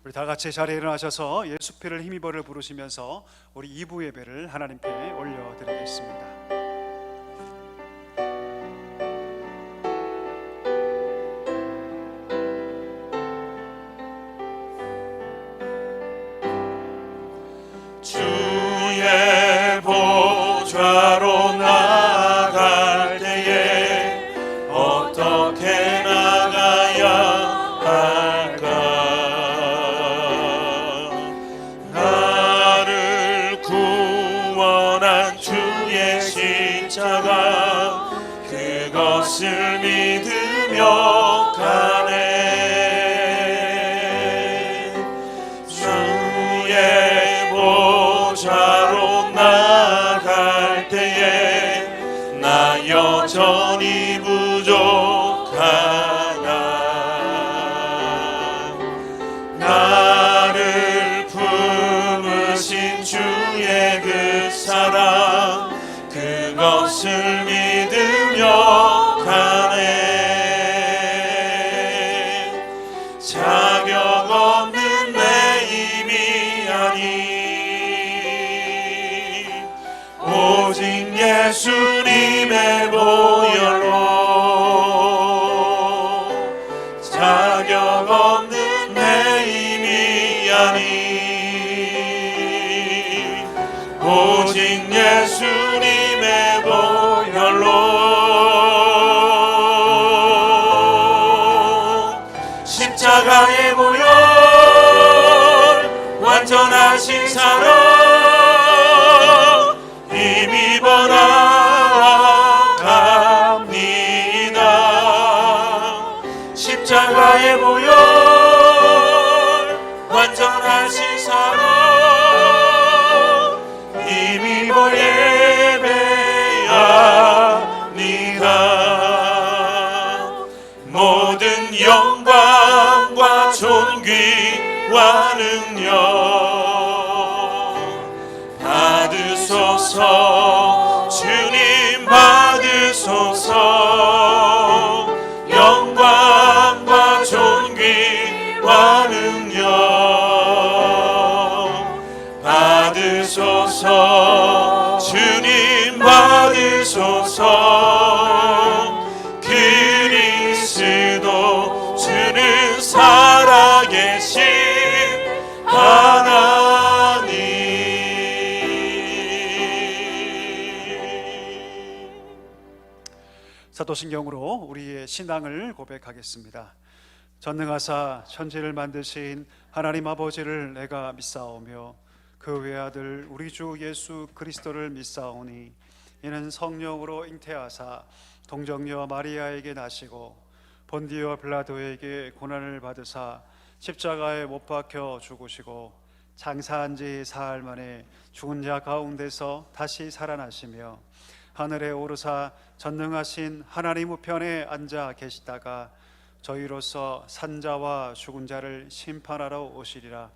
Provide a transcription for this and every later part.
우리 다 같이 자리에 일어나셔서 예수피를 힘입어를 부르시면서 우리 2부 예배를 하나님께 올려드리겠습니다. 주의 보좌로 나아갈 때에 어떻게 나가야 할까? 나를 구원한 주의 십자가 그것을 믿으며 가네. 주의 보좌로 나아갈 때에 나 여전히 부족하나. 나를 품으신 주의 그 사랑 그것을 믿으며 가네. 자격 없는 내 힘이 아닌 오직 예수님의 보혈로. 자격 없는 내 힘이 아닌 오직 예수님의 보혈로. 십자가의 보혈 완전하신 사랑 힘입어 나갑니다. 십자가의 보혈 완전하신 사랑 힘입어 예배합니다. 모든 영광과 존귀와 능력 받으소서. 주님 받으소서. 영광과 존귀와 능력 받으소서. 주님 받으소서. 그리스도 주는 살아계신 하나님. 사도신경으로 우리의 신앙을 고백하겠습니다. 전능하사 천지를 만드신 하나님 아버지를 내가 믿사오며 그 외아들 우리 주 예수 그리스도를 믿사오니 이는 성령으로 잉태하사 동정녀 마리아에게 나시고 본디오 빌라도에게 고난을 받으사 십자가에 못 박혀 죽으시고 장사한 지 사흘 만에 죽은 자 가운데서 다시 살아나시며 하늘에 오르사 전능하신 하나님 우편에 앉아 계시다가 저희로서 산자와 죽은 자를 심판하러 오시리라.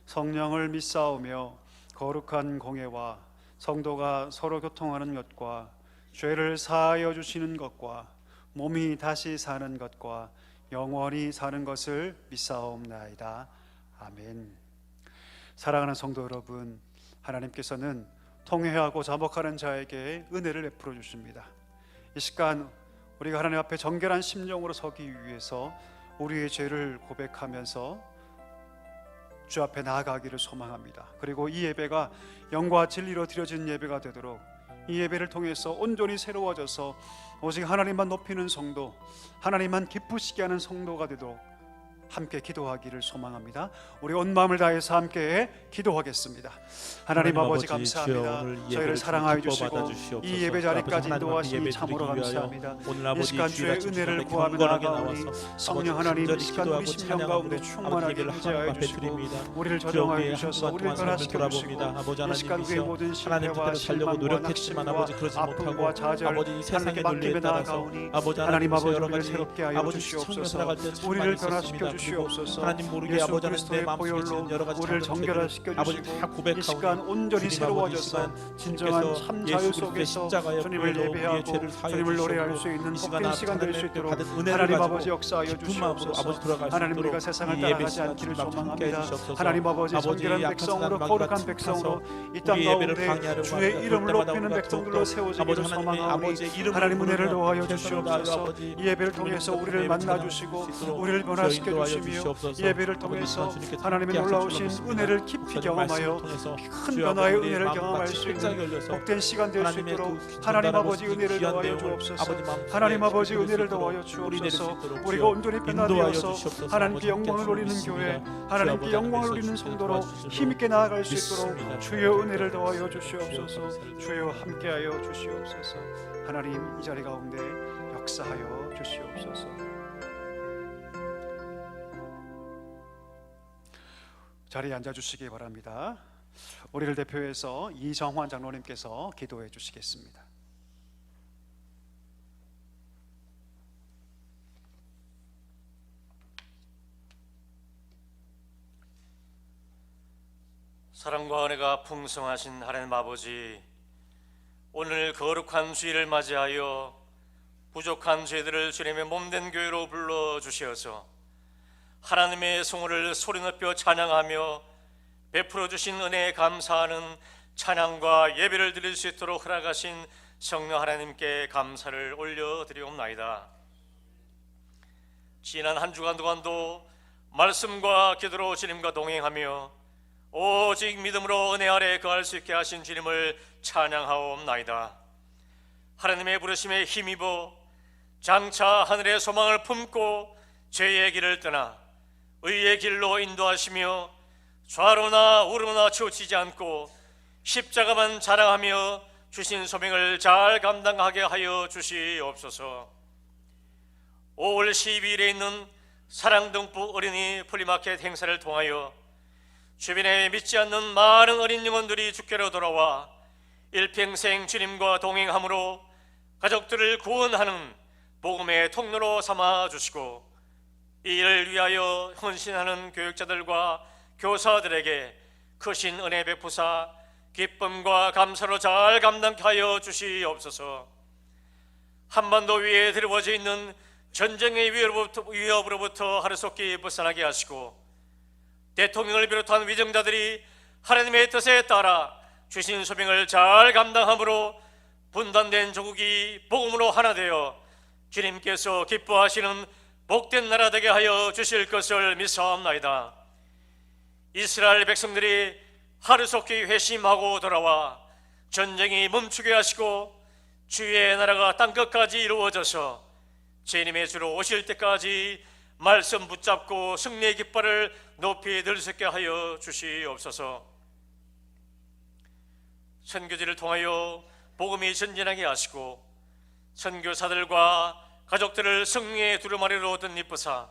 성령을 믿사오며 거룩한 공예와 성도가 서로 교통하는 것과 죄를 사하여 주시는 것과 몸이 다시 사는 것과 영원히 사는 것을 믿사옵나이다. 아멘. 사랑하는 성도 여러분, 하나님께서는 통회하고 자복하는 자에게 은혜를 베풀어 주십니다. 이 시간 우리가 하나님 앞에 정결한 심령으로 서기 위해서 우리의 죄를 고백하면서 주 앞에 나아가기를 소망합니다. 그리고 이 예배가 영과 진리로 드려진 예배가 되도록 이 예배를 통해서 온전히 새로워져서 오직 하나님만 높이는 성도, 하나님만 기쁘시게 하는 성도가 되도록 함께 기도하기를 소망합니다. 우리 온 마음을 다해서 함께 기도하겠습니다. 하나님 아버지 감사합니다. 저희를 사랑하여 주시고 이 예배 자리까지 인도하시니 참으로 감사합니다. 이 시간 주의 은혜를 구하며 나아가오니 성령 하나님 이 시간 우리 심령 가운데 충만하게 임재하여 주시고 우리를 조정하여 주셔서 우리를 변화시켜 주시고 이 시간 우리의 모든 실패와 실망과 낙심과 아픔과 좌절 하나님께 맡기며 나아가오니 하나님 아버지 우리를 새롭게 하여 주시옵소서. 우리를 변화시켜 주시옵소서. 하나님 모르게 예수 아버지 하나님 내 그리스도의 마음속에 보혈로 지는 여러 가지 우리를 잘못된 정결화시켜 아버지 주시고 다 고백하오니 이 시간 온전히 주님 새로워져서 아버지 이 시간 진정한 주님께서 참 예수 자유 그리스도의 속에서 십자가의 주님을 보혈로 우리의 예배하고 죄를 사하여 주님을 노래할 주시옵고 수 있는 이 복된 시간 될 수 하나님의 있도록 받은 은혜를 하나님 가지고 아버지 역사하여 기쁜 마음으로 주시옵소서. 아버지 돌아갈 수 하나님 있도록 우리가 세상을 이 따라가지 예배 시간 않기를 주님 함께 소망합니다. 해주시옵소서. 하나님 아버지 아버지 정결한 약한 백성으로 사람 거룩한 마귀가 백성으로 틈타서 이 땅 우리 예배를 가운데 방해하려고 주의 합니다. 이름을 그럴 때마다 높이는 우리가 백성들로 더욱더 세워지기를 아버지 하나님의 소망하오니 아버지의 이름을 하나님 은혜를 부르며 더하여 최선을 다하여 주시옵소서. 아버지 이 예배를 통해서 주님의 우리를 예배 만나 찬양할 주시고 수 있도록 우리를 변화시켜 인도하여 주시며 주시옵소서. 이 예배를 아버지 통해서 주님께서 하나님의 함께 놀라우신 하실 줄 은혜를 믿습니다. 깊이 주님 말씀을 경험하여 통해서 큰 주여 변화의 아버지 은혜를 마음과 경험할 수 십자가에 있는 걸려서 복된 시간 될 수 하나님의 있도록 그 하나님 전달하고 아버지 싶은 은혜를 귀한 더하여 내용을 주옵소서. 아버지 마음속에 하나님 아버지 드릴 수 은혜를 있도록 더하여 우리 내릴 수 주옵소서. 있도록 우리가 주여 온전히 인도하여 변화되어서 주시옵소서. 하나님께 아버지 영광을 함께 올리는 해주시옵소서. 교회, 주여 하나님께 아버지 영광을 하나님께서 올리는 주님의 성도로 도와주시도록 힘있게 나아갈 수 있도록 믿습니다. 주여 은혜를 더하여 주시옵소서. 주여 함께하여 주시옵소서. 하나님 이 자리 가운데 역사하여 주시옵소서. 자리에 앉아 주시기 바랍니다. 우리를 대표해서 이정환 장로님께서 기도해 주시겠습니다. 사랑과 은혜가 풍성하신 하나님 아버지, 오늘 거룩한 주일을 맞이하여 부족한 죄들을 주님의 몸된 교회로 불러주시어서 하나님의 성호를 소리높여 찬양하며 베풀어 주신 은혜에 감사하는 찬양과 예배를 드릴 수 있도록 허락하신 성령 하나님께 감사를 올려드리옵나이다. 지난 한 주간 동안도 말씀과 기도로 주님과 동행하며 오직 믿음으로 은혜 아래 거할 수 있게 하신 주님을 찬양하옵나이다. 하나님의 부르심에 힘입어 장차 하늘의 소망을 품고 죄의 길을 떠나 의의 길로 인도하시며 좌로나 우로나 치우치지 않고 십자가만 자랑하며 주신 소명을 잘 감당하게 하여 주시옵소서. 5월 12일에 있는 사랑등불 어린이 플리마켓 행사를 통하여 주변에 믿지 않는 많은 어린 영혼들이 주께로 돌아와 일평생 주님과 동행함으로 가족들을 구원하는 복음의 통로로 삼아 주시고 이 일을 위하여 헌신하는 교육자들과 교사들에게 크신 은혜 베푸사 기쁨과 감사로 잘 감당케 하여 주시옵소서. 한반도 위에 드리워져 있는 전쟁의 위협으로부터 하루속히 벗어나게 하시고 대통령을 비롯한 위정자들이 하나님의 뜻에 따라 주신 소명을 잘 감당함으로 분단된 조국이 복음으로 하나 되어 주님께서 기뻐하시는 복된 나라 되게 하여 주실 것을 믿사옵나이다. 이스라엘 백성들이 하루속히 회심하고 돌아와 전쟁이 멈추게 하시고 주의 나라가 땅끝까지 이루어져서 주님의 주로 오실 때까지 말씀 붙잡고 승리의 깃발을 높이 들 수 있게 하여 주시옵소서. 선교지를 통하여 복음이 전진하게 하시고 선교사들과 가족들을 승리의 두루마리로 덧입으사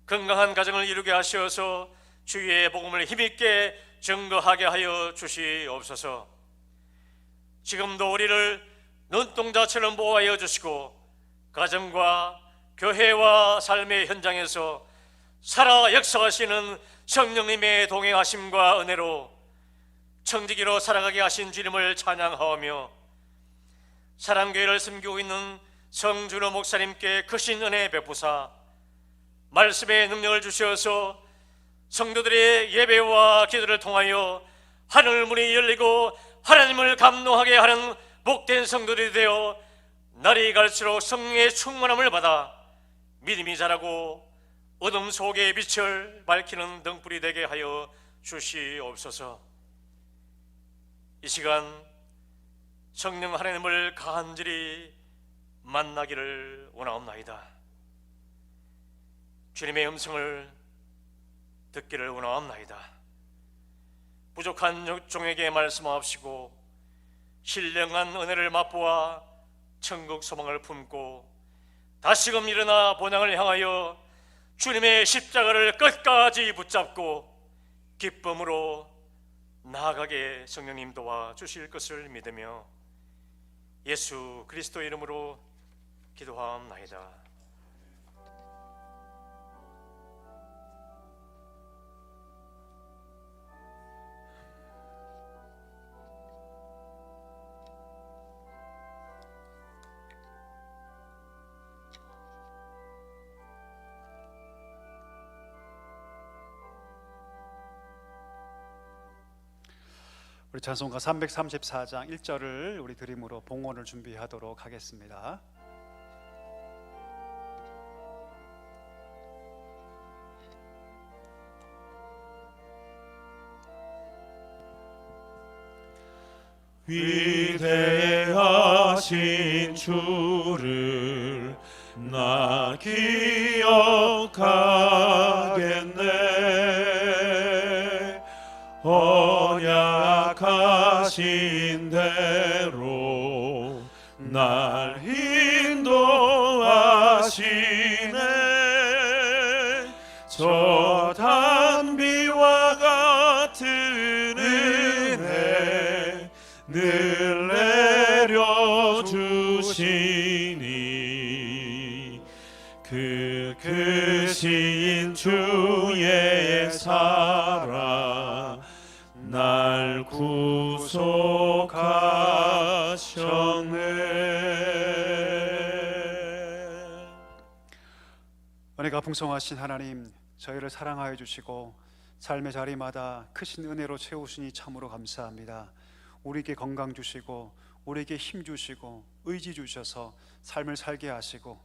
건강한 가정을 이루게 하시어서 주의 복음을 힘있게 증거하게 하여 주시옵소서. 지금도 우리를 눈동자처럼 보호하여 주시고 가정과 교회와 삶의 현장에서 살아 역사하시는 성령님의 동행하심과 은혜로 청지기로 살아가게 하신 주님을 찬양하며 사랑교회를 섬기고 있는 성준호 목사님께 크신 은혜 베푸사 말씀의 능력을 주셔서 성도들의 예배와 기도를 통하여 하늘문이 열리고 하나님을 감동하게 하는 복된 성도들이 되어 날이 갈수록 성령의 충만함을 받아 믿음이 자라고 어둠 속의 빛을 밝히는 등불이 되게 하여 주시옵소서. 이 시간 성령 하나님을 간절히 만나기를 원하옵나이다. 주님의 음성을 듣기를 원하옵나이다. 부족한 종에게 말씀하옵시고 신령한 은혜를 맛보아 천국 소망을 품고 다시금 일어나 본향을 향하여 주님의 십자가를 끝까지 붙잡고 기쁨으로 나아가게 성령님 도와주실 것을 믿으며 예수 그리스도 이름으로 기도하옵나이다. 우리 찬송가 334장 1절을 우리 드림으로 봉헌을 준비하도록 하겠습니다. 위대하신 주를 나 기억하겠네. 언약하신 대로 날 인도하시네. 저 단비와 같은 은혜 늘 내려주시니 그 크신 주의 사랑 날 구속하셨네. 은혜가 풍성하신 하나님, 저희를 사랑하여 주시고 삶의 자리마다 크신 은혜로 채우시니 참으로 감사합니다. 우리에게 건강 주시고 우리에게 힘 주시고 의지 주셔서 삶을 살게 하시고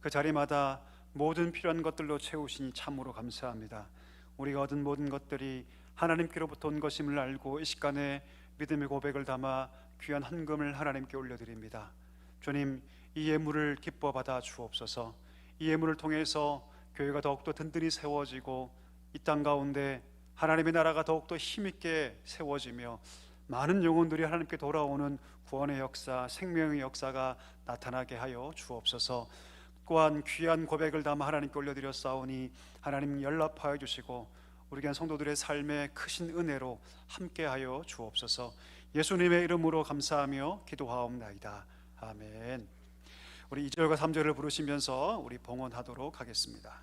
그 자리마다 모든 필요한 것들로 채우시니 참으로 감사합니다. 우리가 얻은 모든 것들이 하나님께로부터 온 것임을 알고 이 시간에 믿음의 고백을 담아 귀한 헌금을 하나님께 올려드립니다. 주님, 이 예물을 기뻐 받아 주옵소서. 이 예물을 통해서 교회가 더욱더 든든히 세워지고 이 땅 가운데 하나님의 나라가 더욱더 힘있게 세워지며 많은 영혼들이 하나님께 돌아오는 구원의 역사, 생명의 역사가 나타나게 하여 주옵소서. 또한 귀한 고백을 담아 하나님께 올려드렸사오니 하나님 연락하여 주시고 우리 귀한 성도들의 삶에 크신 은혜로 함께하여 주옵소서. 예수님의 이름으로 감사하며 기도하옵나이다. 아멘. 우리 2절과 3절을 부르시면서 우리 봉헌하도록 하겠습니다.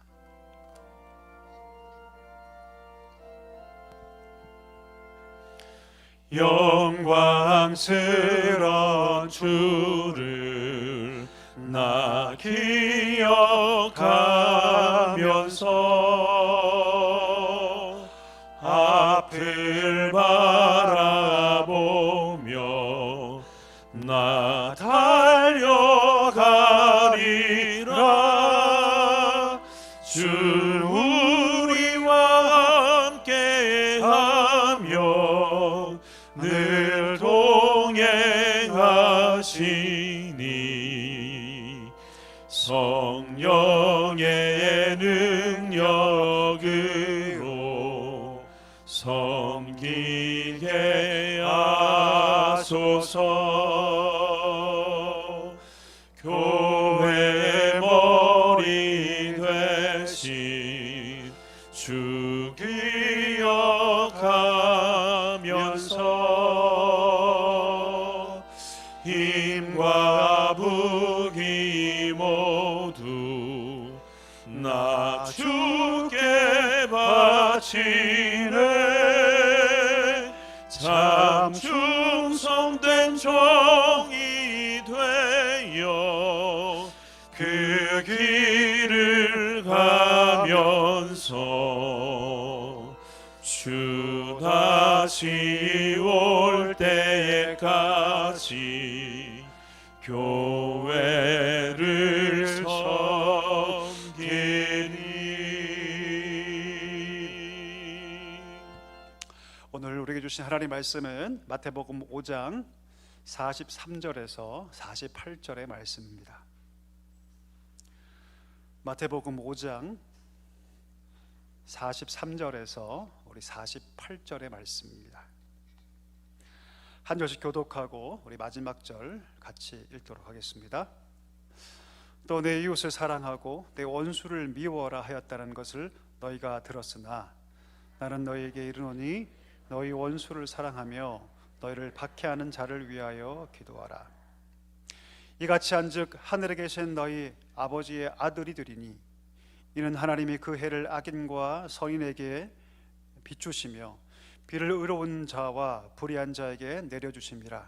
영광스런 주를 나 기억하면서 앞을 바라보며 나 달려가리라. 주 우리와 함께하며 늘 동행하시니 성령의 능력으로 섬기게 하소서. 교회의 머리 되신 주 기억하면서 힘과 부귀 모두 나 주께 바치네. 참 충성된 종이 되어 그 길을 가면서 주 다시 올 때까지 교회를 섬기니. 오늘 우리에게 주신 하나님 말씀은 마태복음 5장 43절에서 48절의 말씀입니다. 마태복음 5장 43절에서 우리 48절의 말씀입니다. 한 절씩 교독하고 우리 마지막 절 같이 읽도록 하겠습니다. 또 내 이웃을 사랑하고 내 원수를 미워하라 하였다는 것을 너희가 들었으나 나는 너희에게 이르노니 너희 원수를 사랑하며 너희를 박해하는 자를 위하여 기도하라. 이같이 한즉 하늘에 계신 너희 아버지의 아들이 되리니 이는 하나님이 그 해를 악인과 선인에게 비추시며 비를 의로운 자와 불의한 자에게 내려주심이라.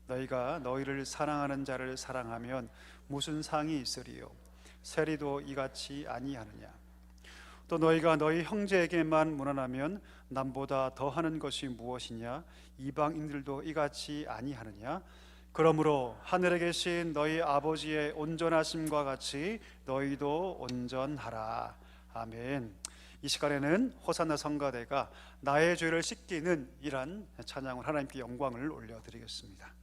너희가 너희를 사랑하는 자를 사랑하면 무슨 상이 있으리요? 세리도 이같이 아니하느냐? 또 너희가 너희 형제에게만 무난하면 남보다 더하는 것이 무엇이냐? 이방인들도 이같이 아니하느냐? 그러므로 하늘에 계신 너희 아버지의 온전하심과 같이 너희도 온전하라. 아멘. 이 시간에는 호산나 성가대가 나의 죄를 씻기는 이란 찬양을 하나님께 영광을 올려드리겠습니다.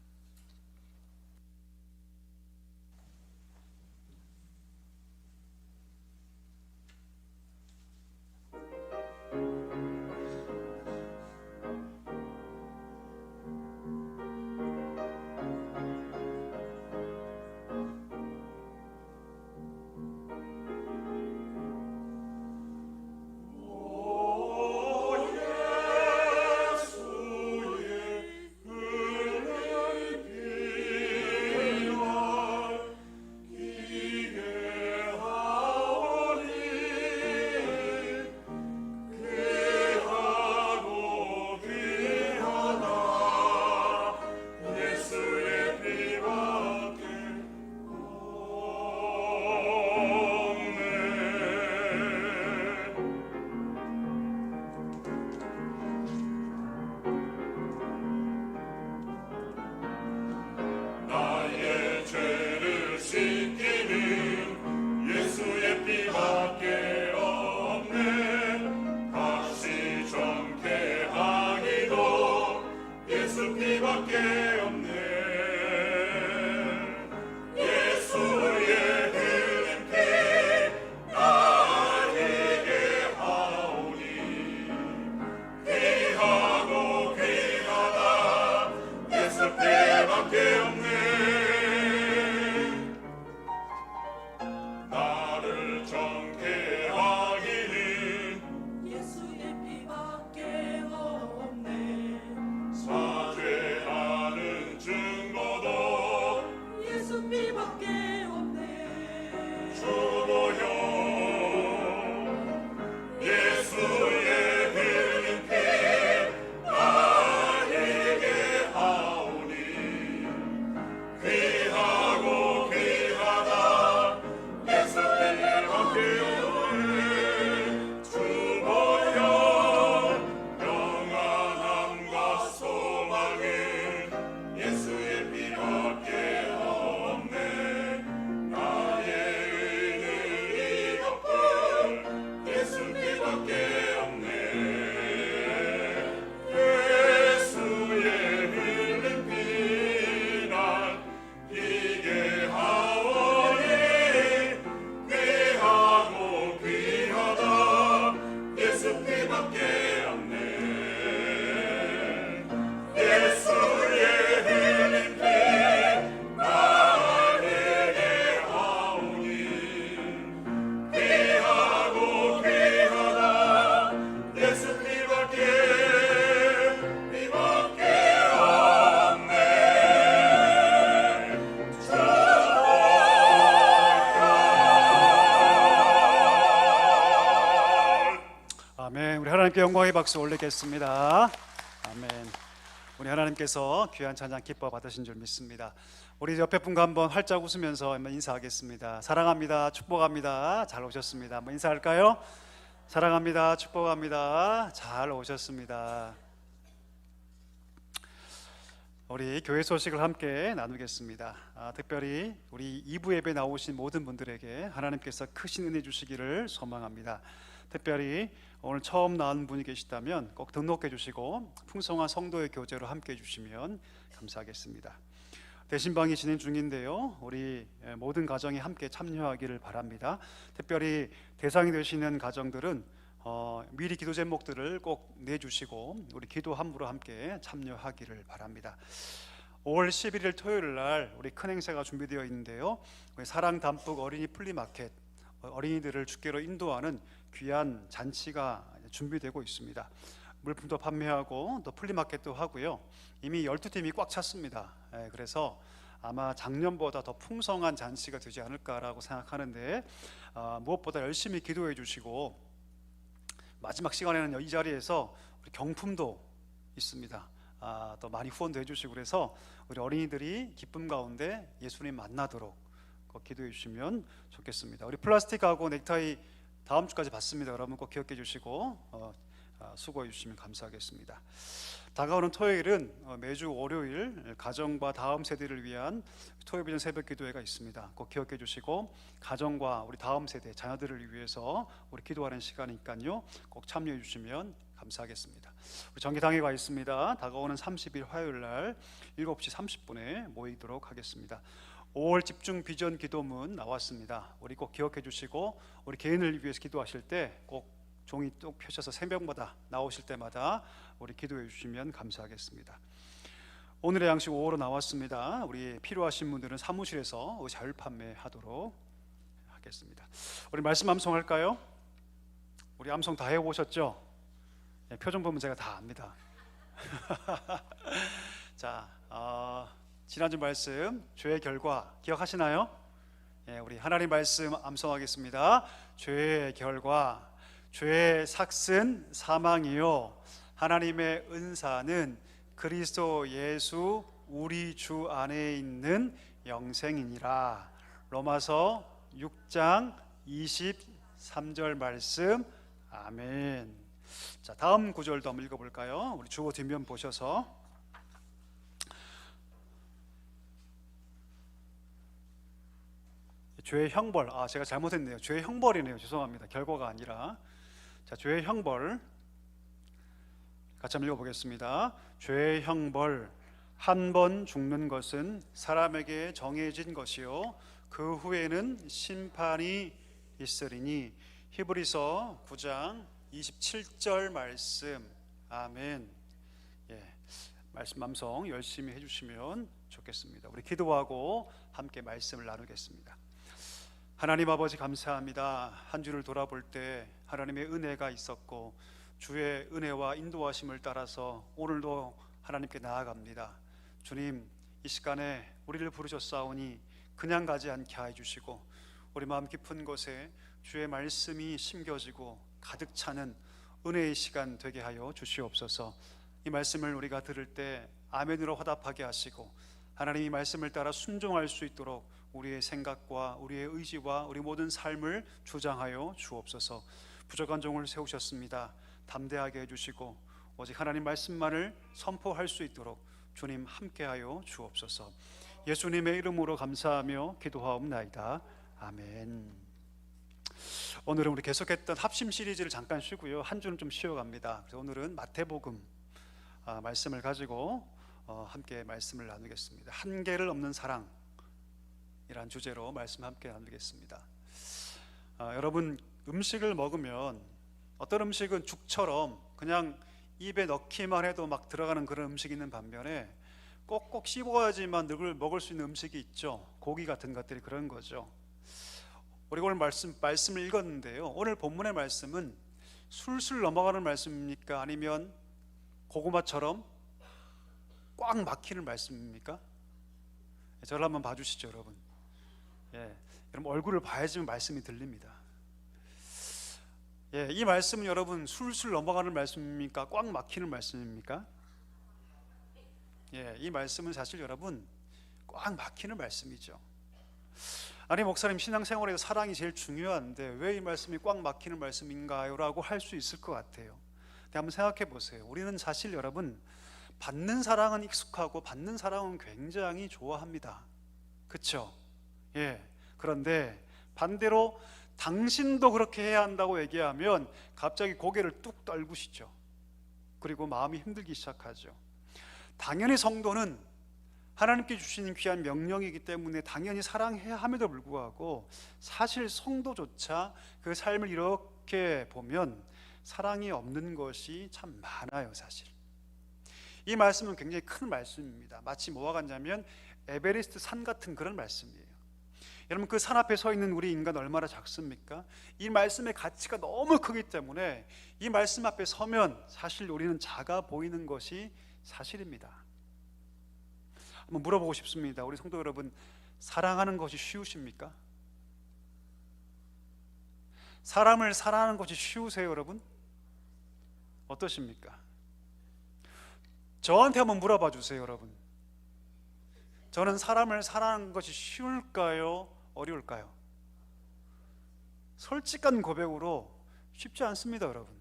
하나님께 영광의 박수 올리겠습니다. 아멘. 우리 하나님께서 귀한 찬양 기뻐 받으신 줄 믿습니다. 우리 옆에 분과 한번 활짝 웃으면서 한번 인사하겠습니다. 사랑합니다. 축복합니다. 잘 오셨습니다. 한번 인사할까요? 사랑합니다. 축복합니다. 잘 오셨습니다. 우리 교회 소식을 함께 나누겠습니다. 특별히 우리 2부 예배 나오신 모든 분들에게 하나님께서 크신 은혜 주시기를 소망합니다. 특별히 오늘 처음 나온 분이 계시다면 꼭 등록해 주시고 풍성한 성도의 교제로 함께 해주시면 감사하겠습니다. 대신방이 진행 중인데요, 우리 모든 가정이 함께 참여하기를 바랍니다. 특별히 대상이 되시는 가정들은 미리 기도 제목들을 꼭 내주시고 우리 기도 함부로 함께 참여하기를 바랍니다. 5월 11일 토요일 날 우리 큰 행사가 준비되어 있는데요, 사랑 담뿍 어린이 플리마켓, 어린이들을 주께로 인도하는 귀한 잔치가 준비되고 있습니다. 물품도 판매하고 또 플리마켓도 하고요. 이미 12팀이 꽉 찼습니다. 그래서 아마 작년보다 더 풍성한 잔치가 되지 않을까라고 생각하는데, 무엇보다 열심히 기도해 주시고 마지막 시간에는 이 자리에서 우리 경품도 있습니다. 또 많이 후원도 해주시고 그래서 우리 어린이들이 기쁨 가운데 예수님 만나도록 기도해 주시면 좋겠습니다. 우리 플라스틱하고 넥타이 다음 주까지 받습니다. 여러분 꼭 기억해 주시고 수고해 주시면 감사하겠습니다. 다가오는 토요일은 매주 월요일 가정과 다음 세대를 위한 토요 비전 새벽 기도회가 있습니다. 꼭 기억해 주시고 가정과 우리 다음 세대 자녀들을 위해서 우리 기도하는 시간이니까요. 꼭 참여해 주시면 감사하겠습니다. 우리 정기당회가 있습니다. 다가오는 30일 화요일 날 7시 30분에 모이도록 하겠습니다. 5월 집중 비전 기도문 나왔습니다. 우리 꼭 기억해 주시고 우리 개인을 위해서 기도하실 때 꼭 종이 뚝 펴셔서 새벽마다 나오실 때마다 우리 기도해 주시면 감사하겠습니다. 오늘의 양식 5호로 나왔습니다. 우리 필요하신 분들은 사무실에서 자율 판매하도록 하겠습니다. 우리 말씀 암송할까요? 우리 암송 다 해보셨죠? 표정 보면 제가 다 압니다. 자, 지난주 말씀 죄의 결과 기억하시나요? 우리 하나님 말씀 암송하겠습니다. 죄의 결과, 죄의 삭은 사망이요 하나님의 은사는 그리스도 예수 우리 주 안에 있는 영생이니라. 로마서 6장 23절 말씀. 아멘. 자, 다음 구절도 한번 읽어볼까요? 우리 주어 뒷면 보셔서. 죄의 형벌. 제가 잘못했네요. 죄의 형벌이네요. 죄송합니다. 결과가 아니라. 자, 죄의 형벌 같이 한번 읽어보겠습니다. 죄의 형벌, 한 번 죽는 것은 사람에게 정해진 것이요 그 후에는 심판이 있으리니. 히브리서 9장 27절 말씀. 아멘. 말씀 암송 열심히 해주시면 좋겠습니다. 우리 기도하고 함께 말씀을 나누겠습니다. 하나님 아버지 감사합니다. 한 주를 돌아볼 때 하나님의 은혜가 있었고 주의 은혜와 인도하심을 따라서 오늘도 하나님께 나아갑니다. 주님, 이 시간에 우리를 부르셨사오니 그냥 가지 않게 하여 주시고 우리 마음 깊은 곳에 주의 말씀이 심겨지고 가득 차는 은혜의 시간 되게 하여 주시옵소서. 이 말씀을 우리가 들을 때 아멘으로 화답하게 하시고 하나님의 말씀을 따라 순종할 수 있도록 우리의 생각과 우리의 의지와 우리 모든 삶을 주장하여 주옵소서. 부족한 종을 세우셨습니다. 담대하게 해주시고 오직 하나님 말씀만을 선포할 수 있도록 주님 함께하여 주옵소서. 예수님의 이름으로 감사하며 기도하옵나이다. 아멘. 오늘은 우리 계속했던 합심 시리즈를 잠깐 쉬고요. 한 주는 좀 쉬어갑니다. 그래서 오늘은 마태복음 말씀을 가지고 함께 말씀을 나누겠습니다. 한계를 없는 사랑 이란 주제로 말씀 함께 나누겠습니다. 여러분, 음식을 먹으면 어떤 음식은 죽처럼 그냥 입에 넣기만 해도 막 들어가는 그런 음식이 있는 반면에 꼭꼭 씹어야지만 늘 먹을 수 있는 음식이 있죠. 고기 같은 것들이 그런 거죠. 우리가 오늘 말씀을 읽었는데요. 오늘 본문의 말씀은 술술 넘어가는 말씀입니까? 아니면 고구마처럼 꽉 막히는 말씀입니까? 저를 한번 봐주시죠, 여러분. 여러분 얼굴을 봐야지 말씀이 들립니다. 이 말씀은 여러분 술술 넘어가는 말씀입니까? 꽉 막히는 말씀입니까? 이 말씀은 사실 여러분 꽉 막히는 말씀이죠. 아니 목사님, 신앙생활에서 사랑이 제일 중요한데 왜 이 말씀이 꽉 막히는 말씀인가요? 라고 할 수 있을 것 같아요. 근데 한번 생각해 보세요. 우리는 사실 여러분 받는 사랑은 익숙하고 받는 사랑은 굉장히 좋아합니다. 그렇죠? 그런데 반대로 당신도 그렇게 해야 한다고 얘기하면 갑자기 고개를 뚝 떨구시죠. 그리고 마음이 힘들기 시작하죠. 당연히 성도는 하나님께 주시는 귀한 명령이기 때문에 당연히 사랑해야 함에도 불구하고 사실 성도조차 그 삶을 이렇게 보면 사랑이 없는 것이 참 많아요. 사실 이 말씀은 굉장히 큰 말씀입니다. 마치 뭐와 같냐면 에베레스트 산 같은 그런 말씀이에요. 여러분, 그 산 앞에 서 있는 우리 인간 얼마나 작습니까? 이 말씀의 가치가 너무 크기 때문에 이 말씀 앞에 서면 사실 우리는 작아 보이는 것이 사실입니다. 한번 물어보고 싶습니다. 우리 성도 여러분, 사랑하는 것이 쉬우십니까? 사람을 사랑하는 것이 쉬우세요, 여러분? 어떠십니까? 저한테 한번 물어봐 주세요, 여러분. 저는 사람을 사랑하는 것이 쉬울까요? 어려울까요? 솔직한 고백으로 쉽지 않습니다, 여러분.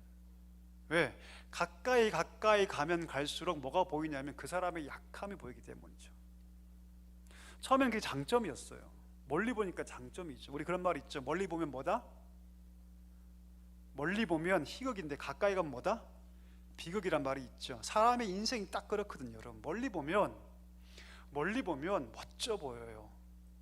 왜? 가까이 가면 갈수록 뭐가 보이냐면 그 사람의 약함이 보이기 때문이죠. 처음에는 그게 장점이었어요. 멀리 보니까 장점이죠. 우리 그런 말 있죠. 멀리 보면 뭐다? 멀리 보면 희극인데 가까이 가면 뭐다? 비극이란 말이 있죠. 사람의 인생이 딱 그렇거든요, 여러분. 멀리 보면 멋져 보여요.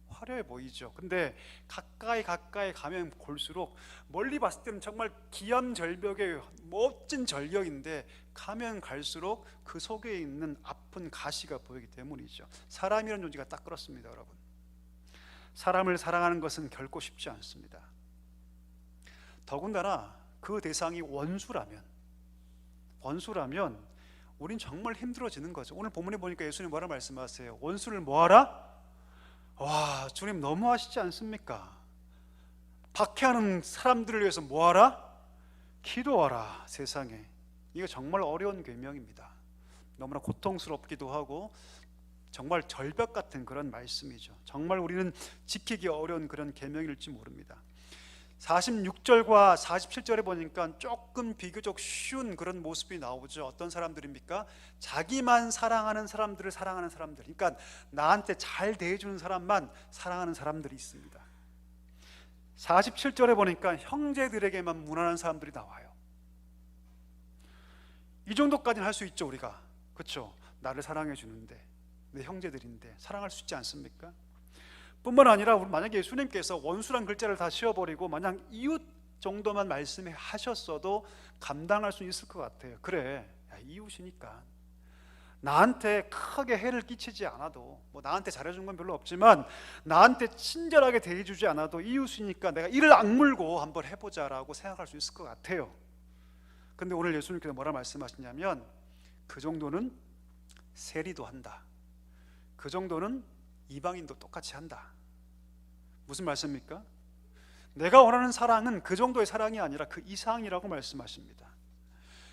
화려해 보이죠. 근데 가까이 가면 골수록 멀리 봤을 때는 정말 기암절벽의 멋진 절경인데 가면 갈수록 그 속에 있는 아픈 가시가 보이기 때문이죠. 사람이라는 존재가 딱 그렇습니다, 여러분. 사람을 사랑하는 것은 결코 쉽지 않습니다. 더군다나 그 대상이 원수라면 우린 정말 힘들어지는 거죠. 오늘 본문에 보니까 예수님 뭐라 말씀하세요? 원수를 뭐하라? 와, 주님 너무하시지 않습니까? 박해하는 사람들을 위해서 뭐하라? 기도하라. 세상에 이거 정말 어려운 계명입니다. 너무나 고통스럽기도 하고 정말 절벽 같은 그런 말씀이죠. 정말 우리는 지키기 어려운 그런 계명일지 모릅니다. 46절과 47절에 보니까 조금 비교적 쉬운 그런 모습이 나오죠. 어떤 사람들입니까? 자기만 사랑하는 사람들을 사랑하는 사람들, 그러니까 나한테 잘 대해주는 사람만 사랑하는 사람들이 있습니다. 47절에 보니까 형제들에게만 무난한 사람들이 나와요. 이 정도까지는 할 수 있죠, 우리가. 그렇죠? 나를 사랑해 주는데 내 형제들인데 사랑할 수 있지 않습니까? 뿐만 아니라 만약에 예수님께서 원수란 글자를 다 씌워버리고 만약 이웃 정도만 말씀하셨어도 감당할 수 있을 것 같아요. 그래, 야, 이웃이니까 나한테 크게 해를 끼치지 않아도, 뭐 나한테 잘해준 건 별로 없지만 나한테 친절하게 대해주지 않아도 이웃이니까 내가 이를 악물고 한번 해보자라고 생각할 수 있을 것 같아요. 근데 오늘 예수님께서 뭐라 말씀하시냐면 그 정도는 세리도 한다. 그 정도는 이방인도 똑같이 한다. 무슨 말씀입니까? 내가 원하는 사랑은 그 정도의 사랑이 아니라 그 이상이라고 말씀하십니다.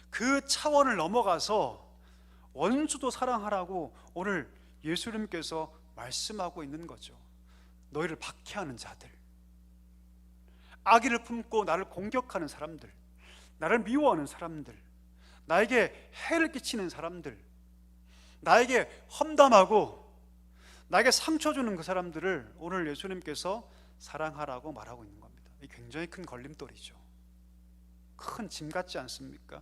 그 차원을 넘어가서 원수도 사랑하라고 오늘 예수님께서 말씀하고 있는 거죠. 너희를 박해하는 자들, 악의를 품고 나를 공격하는 사람들, 나를 미워하는 사람들, 나에게 해를 끼치는 사람들, 나에게 험담하고 나에게 상처 주는 그 사람들을 오늘 예수님께서 사랑하라고 말하고 있는 겁니다. 이 굉장히 큰 걸림돌이죠. 큰 짐 같지 않습니까?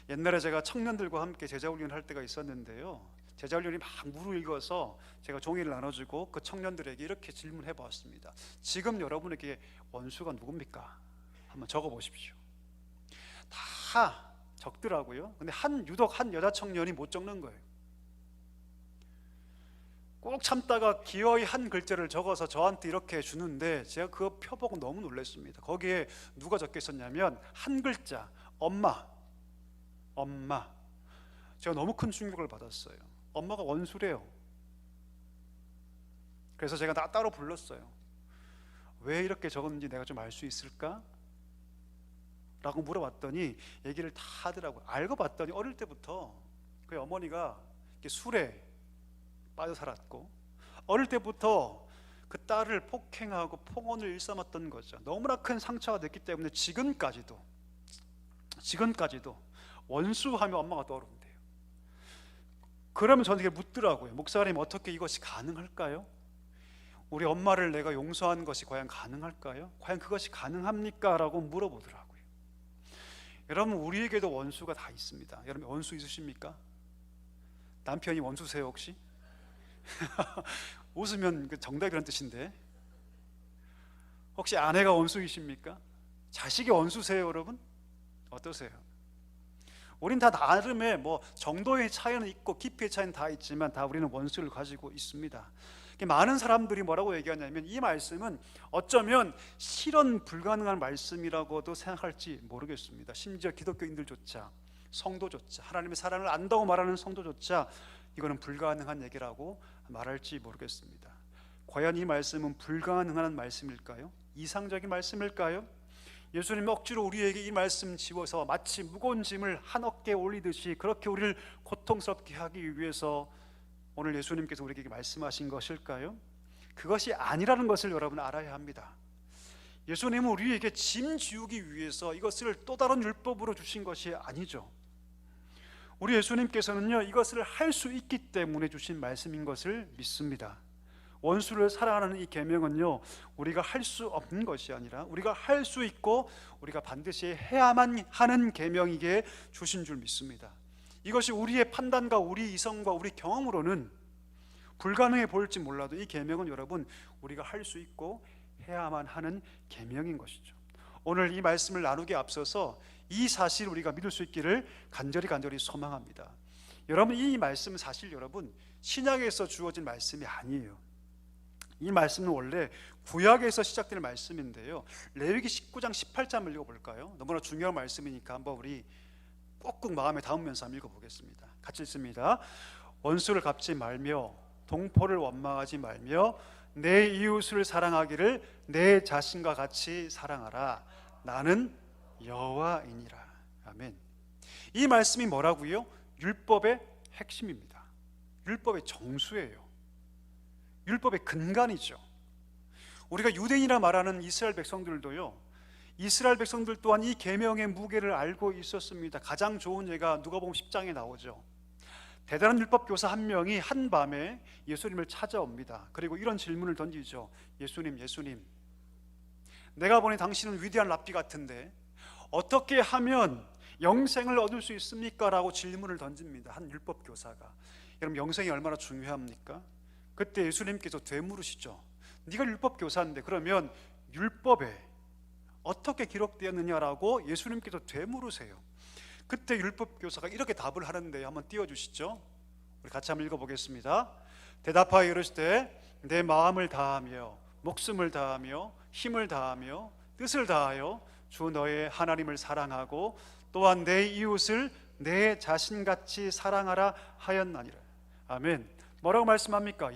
옛날에 제가 청년들과 함께 제자훈련 할 때가 있었는데요, 제자훈련이 막 무르익어서 제가 종이를 나눠주고 그 청년들에게 이렇게 질문해 보았습니다. 지금 여러분에게 원수가 누굽니까? 한번 적어 보십시오. 다 적더라고요. 근데 유독 한 여자 청년이 못 적는 거예요. 꼭 참다가 기어이 한 글자를 적어서 저한테 이렇게 주는데 제가 그거 펴보고 너무 놀랐습니다. 거기에 누가 적혀 있었냐면 한 글자, 엄마. 제가 너무 큰 충격을 받았어요. 엄마가 원수래요. 그래서 제가 따로 불렀어요. 왜 이렇게 적었는지 내가 좀 알 수 있을까? 라고 물어봤더니 얘기를 다 하더라고요. 알고 봤더니 어릴 때부터 그 어머니가 술에 빠져 살았고 어릴 때부터 그 딸을 폭행하고 폭언을 일삼았던 거죠. 너무나 큰 상처가 됐기 때문에 지금까지도 원수하면 엄마가 떠오른대요. 그러면 저는 묻더라고요. 목사님, 어떻게 이것이 가능할까요? 우리 엄마를 내가 용서하는 것이 과연 가능할까요? 과연 그것이 가능합니까? 라고 물어보더라고요. 여러분, 우리에게도 원수가 다 있습니다. 여러분, 원수 있으십니까? 남편이 원수세요 혹시? 웃으면 정답이란 뜻인데, 혹시 아내가 원수이십니까? 자식이 원수세요 여러분? 어떠세요? 우린 다 나름의 정도의 차이는 있고 깊이의 차이는 다 있지만 다 우리는 원수를 가지고 있습니다. 많은 사람들이 뭐라고 얘기하냐면 이 말씀은 어쩌면 실현 불가능한 말씀이라고도 생각할지 모르겠습니다. 심지어 기독교인들조차, 성도조차, 하나님의 사랑을 안다고 말하는 성도조차 이거는 불가능한 얘기라고 말할지 모르겠습니다. 과연 이 말씀은 불가능한 말씀일까요? 이상적인 말씀일까요? 예수님이 억지로 우리에게 이 말씀 지워서 마치 무거운 짐을 한 어깨에 올리듯이 그렇게 우리를 고통스럽게 하기 위해서 오늘 예수님께서 우리에게 말씀하신 것일까요? 그것이 아니라는 것을 여러분 알아야 합니다. 예수님은 우리에게 짐 지우기 위해서 이것을 또 다른 율법으로 주신 것이 아니죠. 우리 예수님께서는요, 이것을 할 수 있기 때문에 주신 말씀인 것을 믿습니다. 원수를 사랑하는 이 계명은요, 우리가 할 수 없는 것이 아니라 우리가 할 수 있고 우리가 반드시 해야만 하는 계명이기에 주신 줄 믿습니다. 이것이 우리의 판단과 우리 이성과 우리 경험으로는 불가능해 보일지 몰라도 이 계명은 여러분, 우리가 할 수 있고 해야만 하는 계명인 것이죠. 오늘 이 말씀을 나누기에 앞서서 이 사실을 우리가 믿을 수 있기를 간절히 소망합니다. 여러분, 이 말씀은 사실 여러분 신약에서 주어진 말씀이 아니에요. 이 말씀은 원래 구약에서 시작되는 말씀인데요, 레위기 19장 18절 읽어볼까요? 너무나 중요한 말씀이니까 한번 우리 꼭꼭 마음에 담으면서 한번 읽어보겠습니다. 같이 읽습니다. 원수를 갚지 말며 동포를 원망하지 말며 내 이웃을 사랑하기를 내 자신과 같이 사랑하라. 나는 여호와이니라. 아멘. 이 말씀이 뭐라고요? 율법의 핵심입니다. 율법의 정수예요. 율법의 근간이죠. 우리가 유대인이라 말하는 이스라엘 백성들도요, 이스라엘 백성들 또한 이 계명의 무게를 알고 있었습니다. 가장 좋은 예가 누가복음 10장에 나오죠. 대단한 율법 교사 한 명이 한밤에 예수님을 찾아옵니다. 그리고 이런 질문을 던지죠. 예수님, 내가 보니 당신은 위대한 랍비 같은데 어떻게 하면 영생을 얻을 수 있습니까? 라고 질문을 던집니다. 한 율법 교사가. 여러분, 영생이 얼마나 중요합니까? 그때 예수님께서 되물으시죠. 네가 율법 교사인데 그러면 율법에 어떻게 기록되었느냐라고 예수님께서 되물으세요. 그때 율법 교사가 이렇게 답을 하는데 한번 띄워주시죠. 우리 같이 한번 읽어보겠습니다. 대답하여 이르시되 내 마음을 다하며 목숨을 다하며 힘을 다하며 뜻을 다하여 주 너의 하나님을 사랑하고 또한 내 이웃을 내 자신같이 사랑하라 하였나니라. 아멘. 뭐라고 말씀합니까?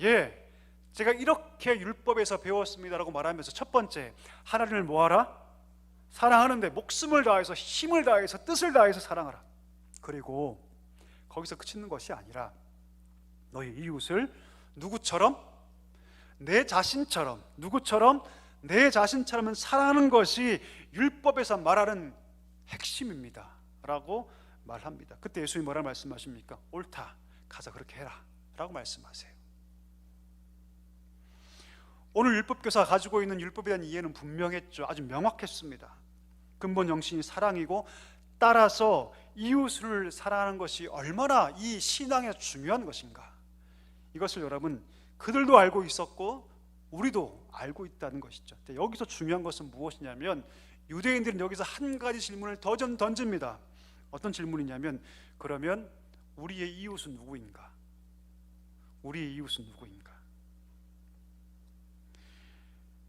제가 이렇게 율법에서 배웠습니다라고 말하면서 첫 번째, 하나님을 뭐하라? 사랑하는데 목숨을 다해서 힘을 다해서 뜻을 다해서 사랑하라. 그리고 거기서 그치는 것이 아니라 너희 이웃을 누구처럼? 내 자신처럼. 누구처럼? 내 자신처럼 사랑하는 것이 율법에서 말하는 핵심입니다 라고 말합니다. 그때 예수님이 뭐라고 말씀하십니까? 옳다, 가서 그렇게 해라 라고 말씀하세요. 오늘 율법교사가 가지고 있는 율법에 대한 이해는 분명했죠. 아주 명확했습니다. 근본 정신이 사랑이고, 따라서 이웃을 사랑하는 것이 얼마나 이 신앙에 중요한 것인가, 이것을 여러분 그들도 알고 있었고 우리도 알고 있다는 것이죠. 여기서 중요한 것은 무엇이냐면, 유대인들은 여기서 한 가지 질문을 더 던집니다. 어떤 질문이냐면, 그러면 우리의 이웃은 누구인가? 우리의 이웃은 누구인가?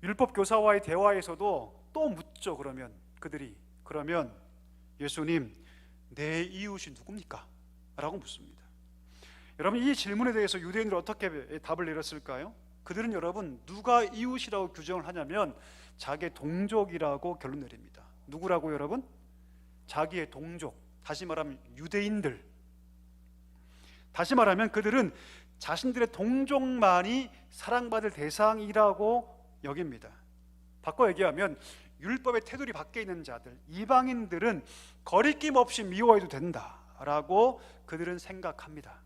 율법 교사와의 대화에서도 또 묻죠. 그러면 예수님, 내 이웃이 누굽니까? 라고 묻습니다. 여러분, 이 질문에 대해서 유대인들은 어떻게 답을 내렸을까요? 그들은 여러분 누가 이웃이라고 규정을 하냐면 자기의 동족이라고 결론 내립니다. 누구라고 여러분? 자기의 동족, 다시 말하면 유대인들. 다시 말하면 그들은 자신들의 동족만이 사랑받을 대상이라고 여깁니다. 바꿔 얘기하면 율법의 테두리 밖에 있는 자들, 이방인들은 거리낌 없이 미워해도 된다라고 그들은 생각합니다.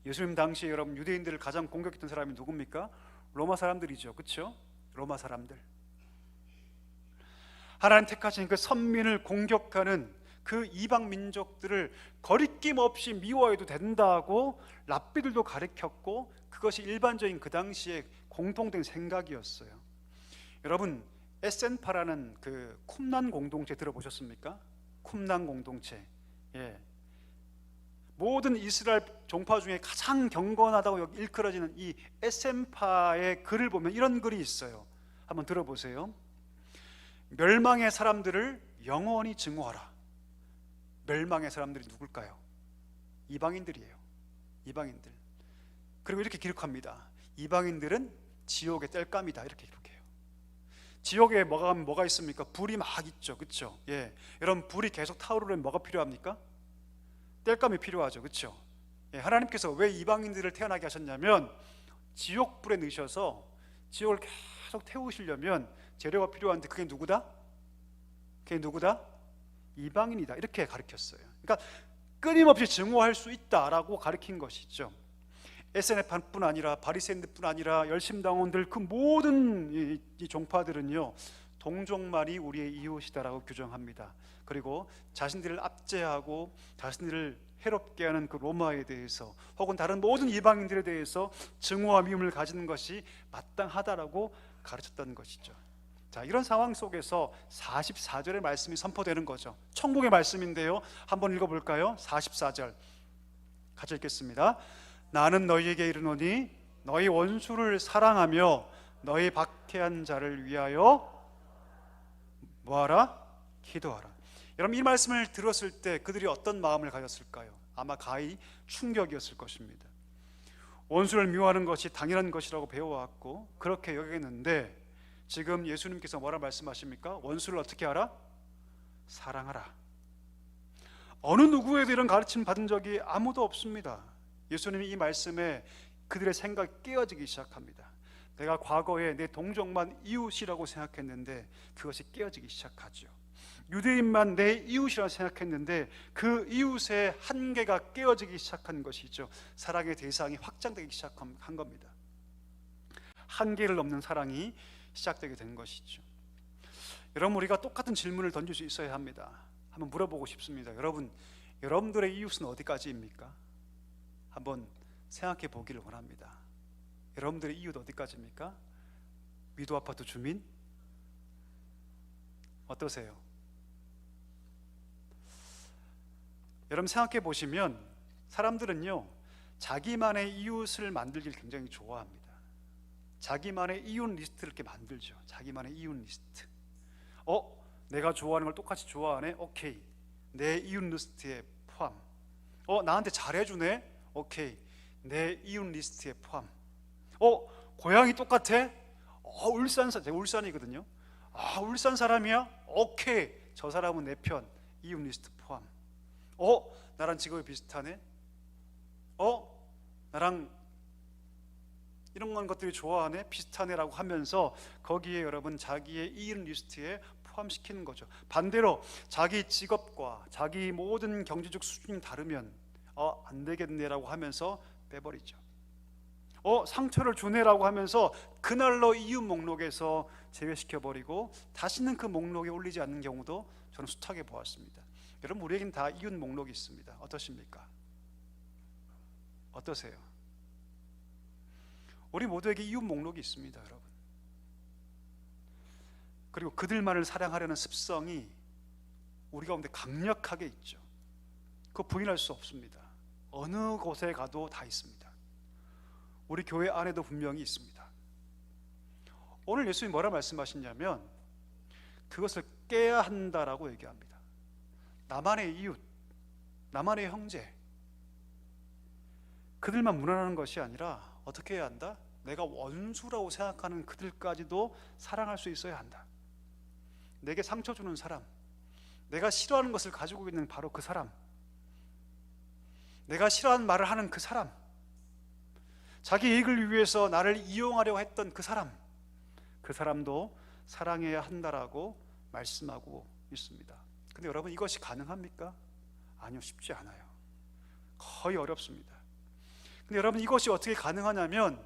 예수님 당시에 여러분 유대인들을 가장 공격했던 사람이 누굽니까? 로마 사람들이죠. 그렇죠? 로마 사람들. 하나님 택하신 그 선민을 공격하는 그 이방 민족들을 거리낌 없이 미워해도 된다고 랍비들도 가르쳤고, 그것이 일반적인 그 당시에 공통된 생각이었어요. 여러분, 에센파라는 그 쿰난 공동체 들어보셨습니까? 쿰난 공동체. 모든 이스라엘 종파 중에 가장 경건하다고 일컬어지는 이 에센파의 글을 보면 이런 글이 있어요. 한번 들어보세요. 멸망의 사람들을 영원히 증오하라. 멸망의 사람들이 누굴까요? 이방인들이에요. 이방인들. 그리고 이렇게 기록합니다. 이방인들은 지옥의 땔감이다. 이렇게 기록해요. 지옥에 뭐가 있습니까? 불이 막 있죠. 그렇죠? 여러분, 불이 계속 타오르려면 뭐가 필요합니까? 땔감이 필요하죠. 그렇죠? 하나님께서 왜 이방인들을 태어나게 하셨냐면 지옥불에 넣으셔서 지옥을 계속 태우시려면 재료가 필요한데 그게 누구다? 그게 누구다? 이방인이다. 이렇게 가르쳤어요. 그러니까 끊임없이 증오할 수 있다라고 가르친 것이죠. SNF뿐 아니라 바리새인들뿐 아니라 열심당원들 그 모든 이 종파들은요, 동족만이 우리의 이웃이다라고 규정합니다. 그리고 자신들을 압제하고 자신들을 해롭게 하는 그 로마에 대해서 혹은 다른 모든 이방인들에 대해서 증오와 미움을 가지는 것이 마땅하다라고 가르쳤다는 것이죠. 자, 이런 상황 속에서 44절의 말씀이 선포되는 거죠. 천국의 말씀인데요, 한번 읽어볼까요? 44절 같이 읽겠습니다. 나는 너희에게 이르노니 너희 원수를 사랑하며 너희 박해한 자를 위하여 뭐하라? 기도하라. 여러분, 이 말씀을 들었을 때 그들이 어떤 마음을 가졌을까요? 아마 가히 충격이었을 것입니다. 원수를 미워하는 것이 당연한 것이라고 배워왔고 그렇게 여겼는데 지금 예수님께서 뭐라 말씀하십니까? 원수를 어떻게 하라? 사랑하라. 어느 누구에도 이런 가르침 받은 적이 아무도 없습니다. 예수님이 이 말씀에 그들의 생각이 깨어지기 시작합니다. 내가 과거에 내 동족만 이웃이라고 생각했는데 그것이 깨어지기 시작하죠. 유대인만 내 이웃이라고 생각했는데 그 이웃의 한계가 깨어지기 시작한 것이죠. 사랑의 대상이 확장되기 시작한 겁니다. 한계를 넘는 사랑이 시작되게 된 것이죠. 여러분, 우리가 똑같은 질문을 던질 수 있어야 합니다. 한번 물어보고 싶습니다. 여러분들의 이웃은 어디까지입니까? 한번 생각해 보기를 원합니다. 여러분들의 이웃 어디까지입니까? 미도 아파트 주민? 어떠세요? 여러분, 생각해 보시면 사람들은요, 자기만의 이웃을 만들기를 굉장히 좋아합니다. 자기만의 이웃 리스트를 이렇게 만들죠. 자기만의 이웃 리스트. 내가 좋아하는 걸 똑같이 좋아하네? 오케이, 내 이웃 리스트에 포함. 나한테 잘해주네? 오케이, 내 이웃 리스트에 포함. 고향이 똑같아? 제가 울산이거든요. 울산 사람이야? 오케이, 저 사람은 내 편, 이웃 리스트 포함. 나랑 직업이 비슷하네? 나랑 이런 것들이 좋아하네? 비슷하네라고 하면서 거기에 여러분 자기의 이웃 리스트에 포함시키는 거죠. 반대로 자기 직업과 자기 모든 경제적 수준이 다르면 안 되겠네라고 하면서 빼버리죠. 상처를 주네라고 하면서 그날로 이웃 목록에서 제외시켜버리고 다시는 그 목록에 올리지 않는 경우도 저는 숱하게 보았습니다. 여러분, 우리에겐 다 이웃 목록이 있습니다. 어떠십니까? 어떠세요? 우리 모두에게 이웃 목록이 있습니다, 여러분. 그리고 그들만을 사랑하려는 습성이 우리 가운데 강력하게 있죠. 그거 부인할 수 없습니다. 어느 곳에 가도 다 있습니다. 우리 교회 안에도 분명히 있습니다. 오늘 예수님이 뭐라 말씀하시냐면 그것을 깨야 한다라고 얘기합니다. 나만의 이웃, 나만의 형제, 그들만 무난하는 것이 아니라 어떻게 해야 한다? 내가 원수라고 생각하는 그들까지도 사랑할 수 있어야 한다. 내게 상처 주는 사람, 내가 싫어하는 것을 가지고 있는 바로 그 사람, 내가 싫어하는 말을 하는 그 사람, 자기 이익을 위해서 나를 이용하려고 했던 그 사람도 사랑해야 한다라고 말씀하고 있습니다. 근데 여러분, 이것이 가능합니까? 아니요, 쉽지 않아요. 거의 어렵습니다. 근데 여러분, 이것이 어떻게 가능하냐면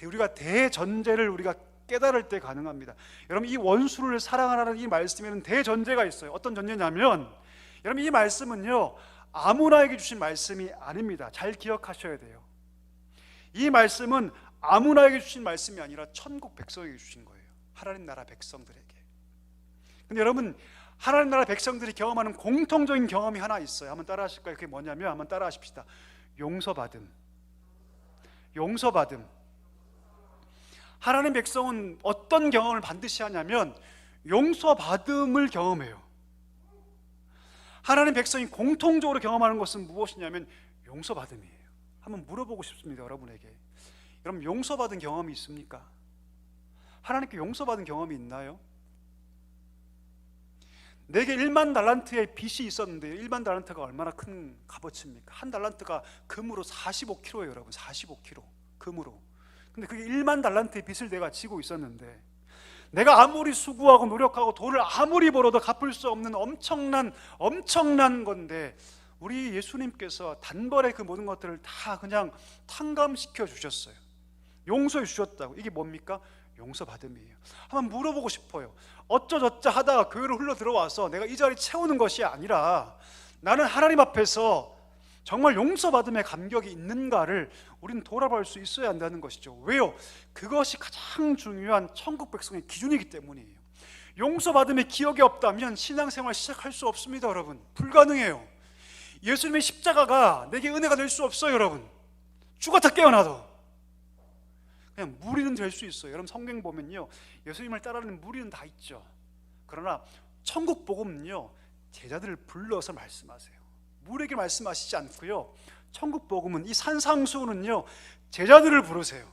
우리가 대전제를 우리가 깨달을 때 가능합니다. 여러분, 이 원수를 사랑하라는 이 말씀에는 대전제가 있어요. 어떤 전제냐면 여러분, 이 말씀은요, 아무나에게 주신 말씀이 아닙니다. 잘 기억하셔야 돼요. 이 말씀은 아무나에게 주신 말씀이 아니라 천국 백성에게 주신 거예요. 하나님 나라 백성들에게. 근데 여러분, 하나님 나라 백성들이 경험하는 공통적인 경험이 하나 있어요. 한번 따라 하실까요? 그게 뭐냐면, 한번 따라 하십시다. 용서받음. 하나님 백성은 어떤 경험을 반드시 하냐면 용서받음을 경험해요. 하나님 백성이 공통적으로 경험하는 것은 무엇이냐면 용서받음이에요. 한번 물어보고 싶습니다, 여러분에게. 여러분, 용서받은 경험이 있습니까? 하나님께 용서받은 경험이 있나요? 내게 1만 달란트의 빚이 있었는데 1만 달란트가 얼마나 큰 값어치입니까? 한 달란트가 금으로 45kg예요, 여러분. 45kg 금으로. 근데 그게 1만 달란트의 빚을 내가 지고 있었는데, 내가 아무리 수고하고 노력하고 돈을 아무리 벌어도 갚을 수 없는 엄청난 건데, 우리 예수님께서 단번에 그 모든 것들을 다 그냥 탕감시켜 주셨어요. 용서해 주셨다고. 이게 뭡니까? 용서받음이에요. 한번 물어보고 싶어요. 어쩌저쩌 하다가 교회로 흘러 들어와서 내가 이 자리 채우는 것이 아니라, 나는 하나님 앞에서 정말 용서받음의 감격이 있는가를 우리는 돌아볼 수 있어야 한다는 것이죠. 왜요? 그것이 가장 중요한 천국 백성의 기준이기 때문이에요. 용서받음의 기억이 없다면 신앙생활 시작할 수 없습니다. 여러분, 불가능해요. 예수님의 십자가가 내게 은혜가 될 수 없어요. 여러분, 죽었다 깨어나도 그냥 무리는 될 수 있어요. 여러분, 성경 보면요, 예수님을 따르는 무리는 다 있죠. 그러나 천국 복음은요, 제자들을 불러서 말씀하세요. 무리에게 말씀하시지 않고요, 천국 복음은, 이 산상수훈은요, 제자들을 부르세요.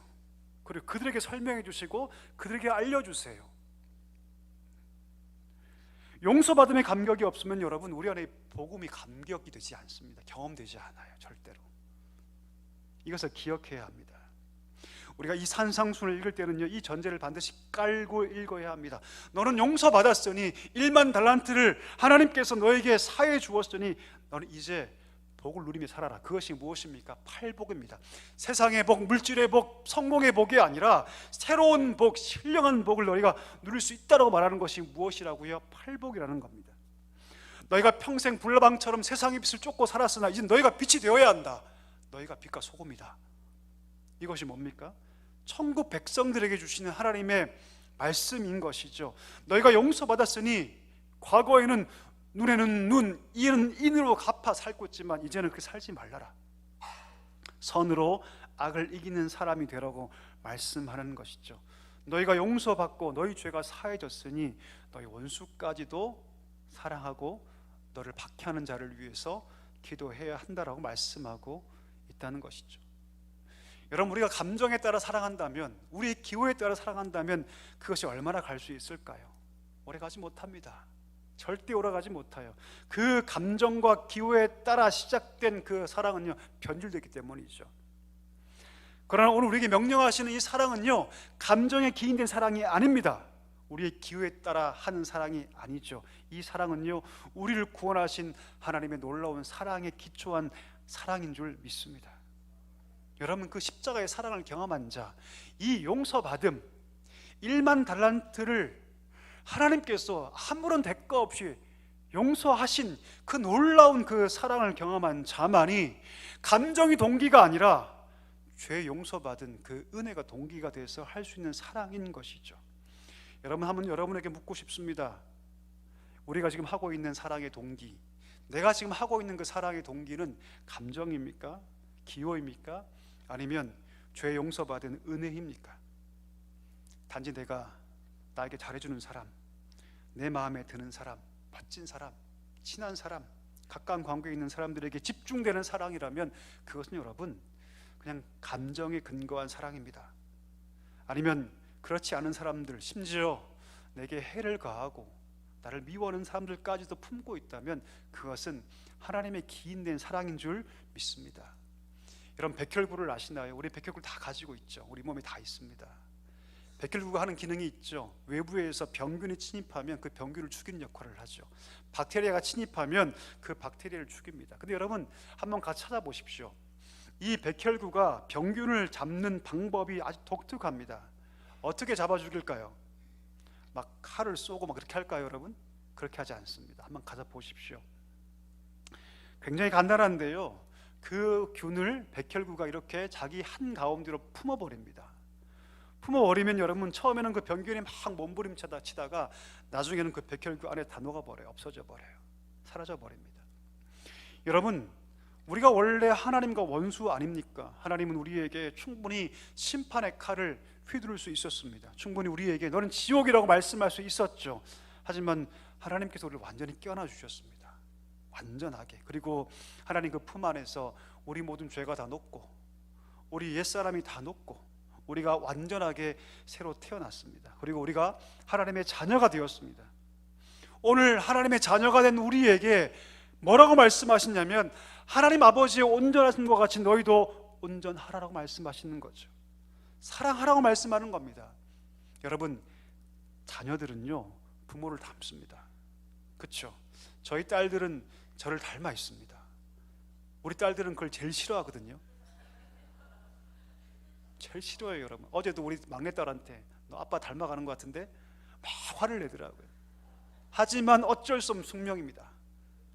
그리고 그들에게 설명해 주시고 그들에게 알려주세요. 용서받음의 감격이 없으면 여러분, 우리 안에 복음이 감격이 되지 않습니다. 경험되지 않아요. 절대로. 이것을 기억해야 합니다. 우리가 이 산상수훈을 읽을 때는요, 이 전제를 반드시 깔고 읽어야 합니다. 너는 용서받았으니 1만 달란트를 하나님께서 너에게 사해 주었으니 너는 이제 복을 누리며 살아라. 그것이 무엇입니까? 팔복입니다. 세상의 복, 물질의 복, 성공의 복이 아니라 새로운 복, 신령한 복을 너희가 누릴 수 있다고 말하는 것이 무엇이라고요? 팔복이라는 겁니다. 너희가 평생 불나방처럼 세상의 빛을 쫓고 살았으나 이제 너희가 빛이 되어야 한다. 너희가 빛과 소금이다. 이것이 뭡니까? 천국 백성들에게 주시는 하나님의 말씀인 것이죠. 너희가 용서받았으니 과거에는 눈에는 눈, 이는 인으로 갚아 살고 있지만 이제는 그렇게 살지 말라라. 선으로 악을 이기는 사람이 되라고 말씀하는 것이죠. 너희가 용서받고 너희 죄가 사해졌으니 너희 원수까지도 사랑하고 너를 박해하는 자를 위해서 기도해야 한다라고 말씀하고 있다는 것이죠. 여러분, 우리가 감정에 따라 사랑한다면, 우리의 기호에 따라 사랑한다면 그것이 얼마나 갈 수 있을까요? 오래가지 못합니다. 절대 오래가지 못해요. 그 감정과 기호에 따라 시작된 그 사랑은요, 변질됐기 때문이죠. 그러나 오늘 우리에게 명령하시는 이 사랑은요, 감정에 기인된 사랑이 아닙니다. 우리의 기호에 따라 하는 사랑이 아니죠. 이 사랑은요, 우리를 구원하신 하나님의 놀라운 사랑에 기초한 사랑인 줄 믿습니다. 여러분, 그 십자가의 사랑을 경험한 자, 이 용서받음 1만 달란트를 하나님께서 아무런 대가 없이 용서하신 그 놀라운 그 사랑을 경험한 자만이 감정이 동기가 아니라 죄 용서받은 그 은혜가 동기가 돼서 할 수 있는 사랑인 것이죠. 여러분, 한번 여러분에게 묻고 싶습니다. 우리가 지금 하고 있는 사랑의 동기, 내가 지금 하고 있는 그 사랑의 동기는 감정입니까? 기호입니까? 아니면 죄 용서받은 은혜입니까? 단지 내가 나에게 잘해주는 사람, 내 마음에 드는 사람, 멋진 사람, 친한 사람, 가까운 관계에 있는 사람들에게 집중되는 사랑이라면 그것은 여러분 그냥 감정에 근거한 사랑입니다. 아니면 그렇지 않은 사람들, 심지어 내게 해를 가하고 나를 미워하는 사람들까지도 품고 있다면 그것은 하나님의 기인된 사랑인 줄 믿습니다. 여러분, 백혈구를 아시나요? 우리 백혈구 다 가지고 있죠. 우리 몸에 다 있습니다. 백혈구가 하는 기능이 있죠. 외부에서 병균이 침입하면 그 병균을 죽이는 역할을 하죠. 박테리아가 침입하면 그 박테리아를 죽입니다. 근데 여러분, 한번 같이 찾아보십시오. 이 백혈구가 병균을 잡는 방법이 아주 독특합니다. 어떻게 잡아 죽일까요? 막 칼을 쏘고 막 그렇게 할까요, 여러분? 그렇게 하지 않습니다. 한번 가서 보십시오. 굉장히 간단한데요, 그 균을 백혈구가 이렇게 자기 한 가운데로 품어버립니다. 품어버리면 여러분, 처음에는 그 병균이 막 몸부림치다가 나중에는 그 백혈구 안에 다 녹아버려요. 없어져 버려요. 사라져 버립니다. 여러분, 우리가 원래 하나님과 원수 아닙니까? 하나님은 우리에게 충분히 심판의 칼을 휘두를 수 있었습니다. 충분히 우리에게 너는 지옥이라고 말씀할 수 있었죠. 하지만 하나님께서 우리를 완전히 껴안아 주셨습니다. 완전하게. 그리고 하나님 그 품 안에서 우리 모든 죄가 다 녹고 우리 옛사람이 다 녹고 우리가 완전하게 새로 태어났습니다. 그리고 우리가 하나님의 자녀가 되었습니다. 오늘 하나님의 자녀가 된 우리에게 뭐라고 말씀하시냐면 하나님 아버지의 온전하심과 같이 너희도 온전하라고 말씀하시는 거죠. 사랑하라고 말씀하는 겁니다. 여러분, 자녀들은요 부모를 닮습니다. 그렇죠? 저희 딸들은 저를 닮아 있습니다. 우리 딸들은 그걸 제일 싫어하거든요. 제일 싫어해요, 여러분. 어제도 우리 막내딸한테 너 아빠 닮아가는 것 같은데 막 화를 내더라고요. 하지만 어쩔 수 없는 숙명입니다.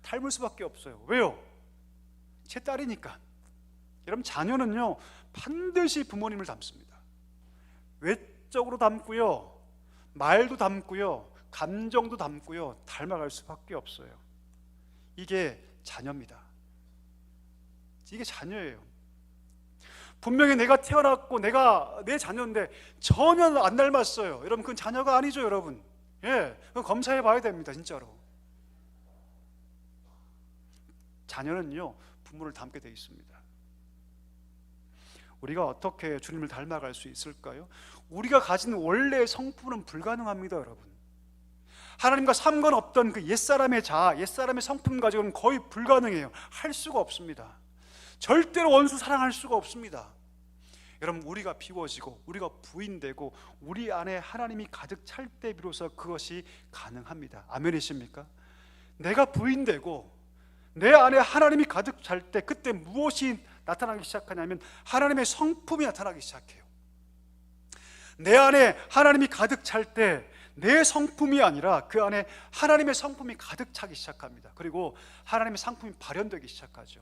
닮을 수밖에 없어요. 왜요? 제 딸이니까. 여러분, 자녀는요 반드시 부모님을 닮습니다. 외적으로 닮고요, 말도 닮고요, 감정도 닮고요, 닮아갈 수밖에 없어요. 이게 자녀입니다. 이게 자녀예요. 분명히 내가 태어났고 내가 내 자녀인데 전혀 안 닮았어요. 여러분, 그건 자녀가 아니죠, 여러분. 예, 그건 검사해 봐야 됩니다, 진짜로. 자녀는요 부모를 닮게 돼 있습니다. 우리가 어떻게 주님을 닮아갈 수 있을까요? 우리가 가진 원래의 성품은 불가능합니다, 여러분. 하나님과 상관없던 그 옛사람의 자아, 옛사람의 성품 가지고는 거의 불가능해요. 할 수가 없습니다. 절대로 원수 사랑할 수가 없습니다. 여러분, 우리가 비워지고 우리가 부인되고 우리 안에 하나님이 가득 찰 때 비로소 그것이 가능합니다. 아멘이십니까? 내가 부인되고 내 안에 하나님이 가득 찰 때, 그때 무엇이 나타나기 시작하냐면 하나님의 성품이 나타나기 시작해요. 내 안에 하나님이 가득 찰 때 내 성품이 아니라 그 안에 하나님의 성품이 가득 차기 시작합니다. 그리고 하나님의 성품이 발현되기 시작하죠.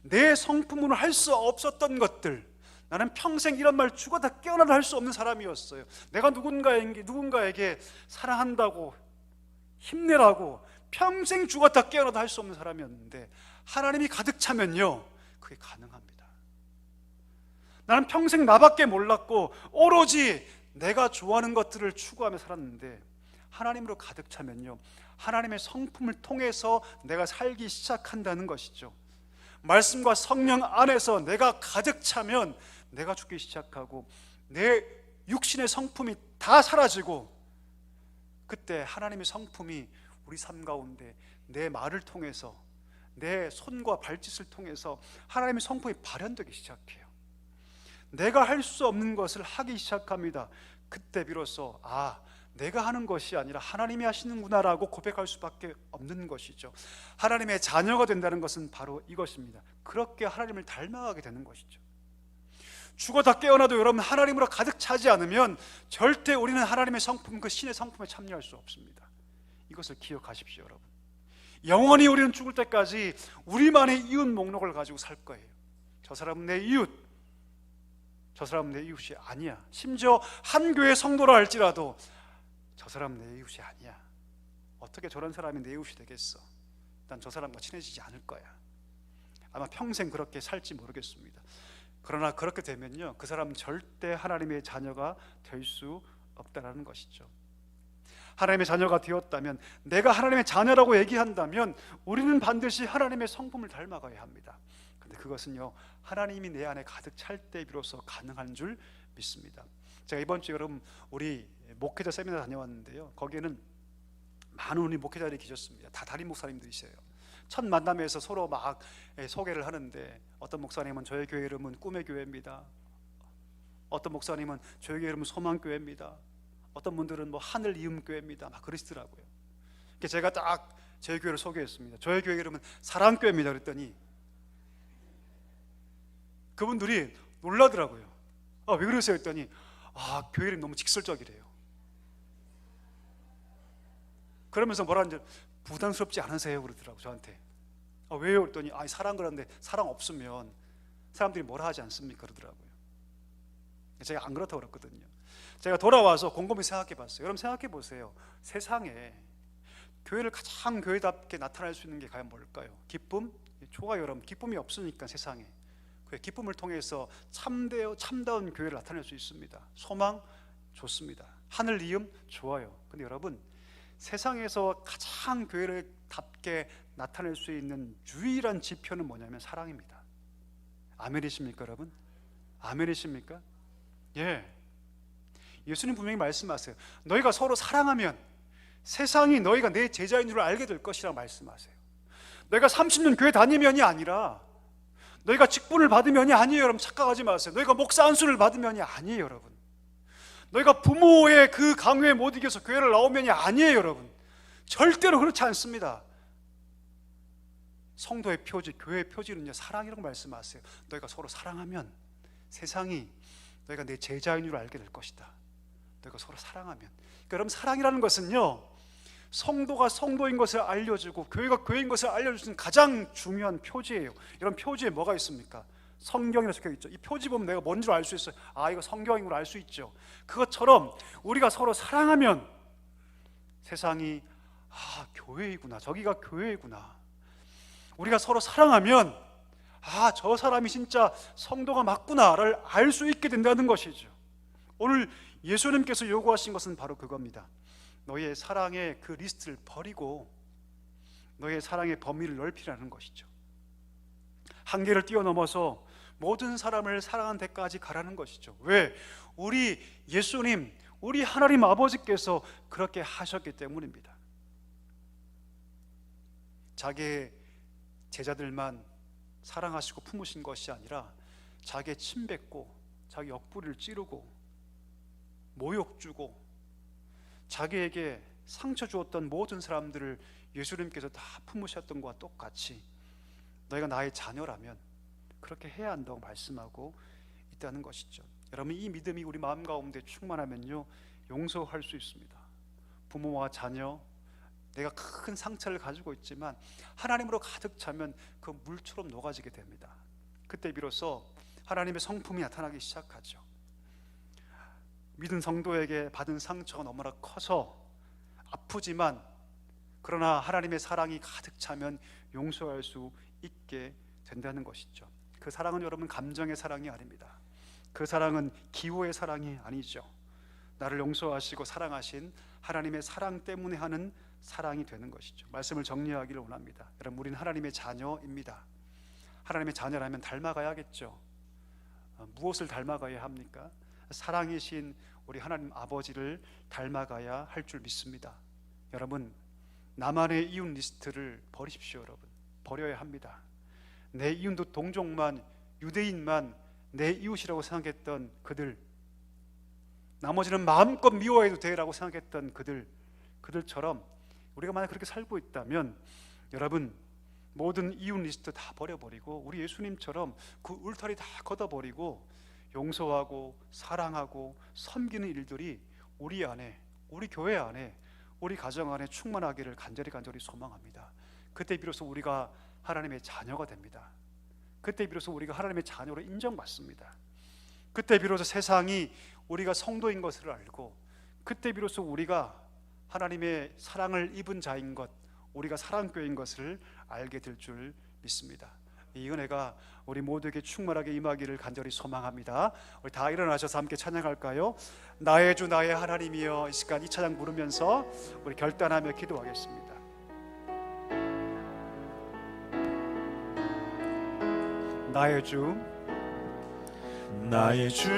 내 성품으로 할 수 없었던 것들, 나는 평생 이런 말 죽어다 깨어나도 할 수 없는 사람이었어요. 내가 누군가에게 사랑한다고, 힘내라고 평생 죽었다 깨어나도 할 수 없는 사람이었는데 하나님이 가득 차면요 그게 가능합니다. 나는 평생 나밖에 몰랐고 오로지 내가 좋아하는 것들을 추구하며 살았는데 하나님으로 가득 차면요 하나님의 성품을 통해서 내가 살기 시작한다는 것이죠. 말씀과 성령 안에서 내가 가득 차면 내가 죽기 시작하고 내 육신의 성품이 다 사라지고, 그때 하나님의 성품이 우리 삶 가운데 내 말을 통해서, 내 손과 발짓을 통해서 하나님의 성품이 발현되기 시작해요. 내가 할 수 없는 것을 하기 시작합니다. 그때 비로소 내가 하는 것이 아니라 하나님이 하시는구나라고 고백할 수밖에 없는 것이죠. 하나님의 자녀가 된다는 것은 바로 이것입니다. 그렇게 하나님을 닮아가게 되는 것이죠. 죽어다 깨어나도 여러분 하나님으로 가득 차지 않으면 절대 우리는 하나님의 성품, 그 신의 성품에 참여할 수 없습니다. 이것을 기억하십시오, 여러분. 영원히 우리는 죽을 때까지 우리만의 이웃 목록을 가지고 살 거예요. 저 사람은 내 이웃, 저 사람은 내 이웃이 아니야. 심지어 한 교회 성도라 할지라도 저 사람은 내 이웃이 아니야. 어떻게 저런 사람이 내 이웃이 되겠어? 난 저 사람과 친해지지 않을 거야. 아마 평생 그렇게 살지 모르겠습니다. 그러나 그렇게 되면요 그 사람은 절대 하나님의 자녀가 될 수 없다라는 것이죠. 하나님의 자녀가 되었다면, 내가 하나님의 자녀라고 얘기한다면 우리는 반드시 하나님의 성품을 닮아가야 합니다. 근데 그것은요 하나님이 내 안에 가득 찰 때 비로소 가능한 줄 믿습니다. 제가 이번 주에 여러분 우리 목회자 세미나 다녀왔는데요, 거기에는 많은 우리 목회자들이 계셨습니다. 다 담임 목사님들이세요. 첫 만남에서 서로 막 소개를 하는데, 어떤 목사님은 저희 교회 이름은 꿈의 교회입니다. 어떤 목사님은 저희 교회 이름은 소망교회입니다. 어떤 분들은 뭐 하늘 이음 교회입니다. 막 그러시더라고요. 제가 딱 저희 교회를 소개했습니다. 저희 교회 이름은 사랑교회입니다. 그랬더니 그분들이 놀라더라고요. 왜 그러세요? 했더니 교회 이름 너무 직설적이래요. 그러면서 뭐라는지 부담스럽지 않으세요? 그러더라고요 저한테. 왜요? 그랬더니 사랑 그러는데 사랑 없으면 사람들이 뭐라 하지 않습니까? 그러더라고요. 제가 안 그렇다고 그랬거든요. 제가 돌아와서 곰곰이 생각해 봤어요. 여러분 생각해 보세요. 세상에 교회를 가장 교회답게 나타낼 수 있는 게 과연 뭘까요? 기쁨? 좋아요, 여러분. 기쁨이 없으니까 세상에 그 기쁨을 통해서 참다운 교회를 나타낼 수 있습니다. 소망? 좋습니다. 하늘 이음? 좋아요. 근데 여러분 세상에서 가장 교회를 답게 나타낼 수 있는 유일한 지표는 뭐냐면 사랑입니다. 아멘이십니까, 여러분? 아멘이십니까? 예. 예수님 분명히 말씀하세요. 너희가 서로 사랑하면 세상이 너희가 내 제자인 줄 알게 될 것이라고 말씀하세요. 내가 30년 교회 다니면이 아니라 너희가 직분을 받으면이 아니에요. 여러분 착각하지 마세요. 너희가 목사 안수를 받으면이 아니에요. 여러분 너희가 부모의 그 강요에 못 이겨서 교회를 나오면이 아니에요. 여러분 절대로 그렇지 않습니다. 성도의 표지, 교회의 표지는요 사랑이라고 말씀하세요. 너희가 서로 사랑하면 세상이 너희가 내 제자인 줄 알게 될 것이다. 너희가 서로 사랑하면. 그러니까 여러분 사랑이라는 것은요 성도가 성도인 것을 알려주고 교회가 교회인 것을 알려주는 가장 중요한 표지예요. 이런 표지에 뭐가 있습니까? 성경이라 적혀 있죠. 이 표지 보면 내가 뭔 줄 알 수 있어요. 아 이거 성경인 걸 알 수 있죠. 그것처럼 우리가 서로 사랑하면 세상이 아 교회이구나, 저기가 교회이구나. 우리가 서로 사랑하면 아 저 사람이 진짜 성도가 맞구나를 알 수 있게 된다는 것이죠. 오늘 예수님께서 요구하신 것은 바로 그겁니다. 너희의 사랑의 그 리스트를 버리고 너희의 사랑의 범위를 넓히라는 것이죠. 한계를 뛰어넘어서 모든 사람을 사랑하는 데까지 가라는 것이죠. 왜? 우리 예수님, 우리 하나님 아버지께서 그렇게 하셨기 때문입니다. 자기의 제자들만 사랑하시고 품으신 것이 아니라 자기의 침뱉고 자기 옆구리를 찌르고 모욕 주고 자기에게 상처 주었던 모든 사람들을 예수님께서 다 품으셨던 것과 똑같이 너희가 나의 자녀라면 그렇게 해야 한다고 말씀하고 있다는 것이죠. 여러분 이 믿음이 우리 마음 가운데 충만하면요 용서할 수 있습니다. 부모와 자녀, 내가 큰 상처를 가지고 있지만 하나님으로 가득 차면 그 물처럼 녹아지게 됩니다. 그때 비로소 하나님의 성품이 나타나기 시작하죠. 믿은 성도에게 받은 상처가 너무나 커서 아프지만 그러나 하나님의 사랑이 가득 차면 용서할 수 있게 된다는 것이죠. 그 사랑은 여러분 감정의 사랑이 아닙니다. 그 사랑은 기호의 사랑이 아니죠. 나를 용서하시고 사랑하신 하나님의 사랑 때문에 하는 사랑이 되는 것이죠. 말씀을 정리하기를 원합니다. 여러분 우리는 하나님의 자녀입니다. 하나님의 자녀라면 닮아가야겠죠. 무엇을 닮아가야 합니까? 사랑이신 우리 하나님 아버지를 닮아가야 할 줄 믿습니다. 여러분 나만의 이웃 리스트를 버리십시오. 여러분 버려야 합니다. 내 이웃도 동족만, 유대인만 내 이웃이라고 생각했던 그들, 나머지는 마음껏 미워해도 되라고 생각했던 그들처럼 우리가 만약 그렇게 살고 있다면 여러분 모든 이웃 리스트 다 버려버리고 우리 예수님처럼 그 울타리 다 걷어버리고 용서하고 사랑하고 섬기는 일들이 우리 안에, 우리 교회 안에, 우리 가정 안에 충만하기를 간절히 소망합니다. 그때 비로소 우리가 하나님의 자녀가 됩니다. 그때 비로소 우리가 하나님의 자녀로 인정받습니다. 그때 비로소 세상이 우리가 성도인 것을 알고 그때 비로소 우리가 하나님의 사랑을 입은 자인 것, 우리가 사랑교회인 것을 알게 될 줄 믿습니다. 이 은혜가 우리 모두에게 충만하게 임하기를 간절히 소망합니다. 우리 다 일어나셔서 함께 찬양할까요? 나의 주 나의 하나님이여. 이 시간 이 찬양 부르면서 우리 결단하며 기도하겠습니다. 나의 주 나의 주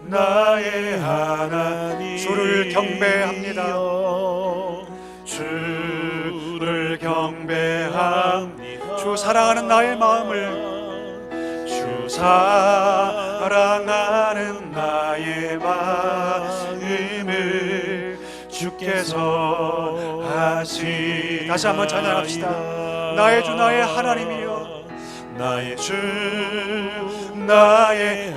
나의 하나님 주를 경배합니다. 주를 경배합니다. 주 사랑하는 나의 마음을, 주 사랑하는 나의 마음을 주께서 하시나이다. 다시 한번 찬양합시다. 나의 주 나의 하나님이여. 나의 주 나의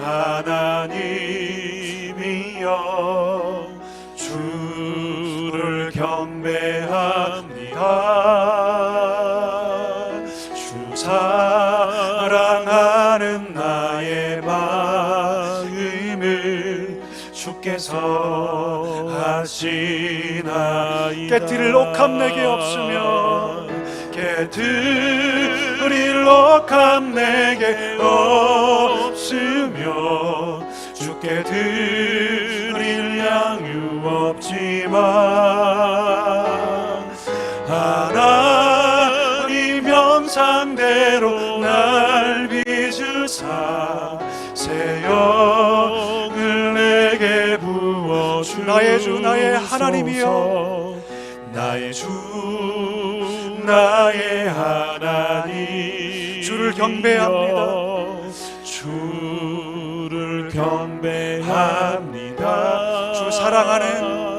하나님이여. 주를 경배합니다. 주 사랑하는 나의 마음을 주께서 하시나이다. 깨뜨릴 옥함 내게 없으며 깨뜨릴 옥함 내게 없으며 주께 드릴 양유 없지만 하나님 형상대로 날 빚으사 새 영을 내게 부어주소서. 나의 주 나의 하나님이여. 나의 주 나의 하나님 주를 경배합니다. 주를 경배합니다. 주 사랑하는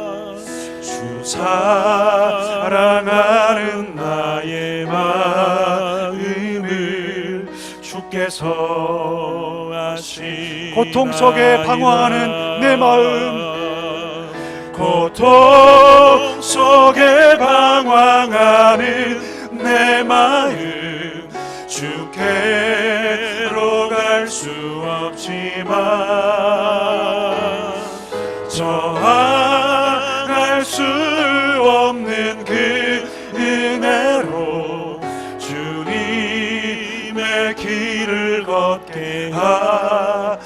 나의 마음을 주께서 아시나이다. 고통 속에 방황하는 내 마음, 고통 속에 방황하는 내 마음, 주께로 갈 수 없지만 저항할 수 없는 그 은혜로 주님의 길을 걷게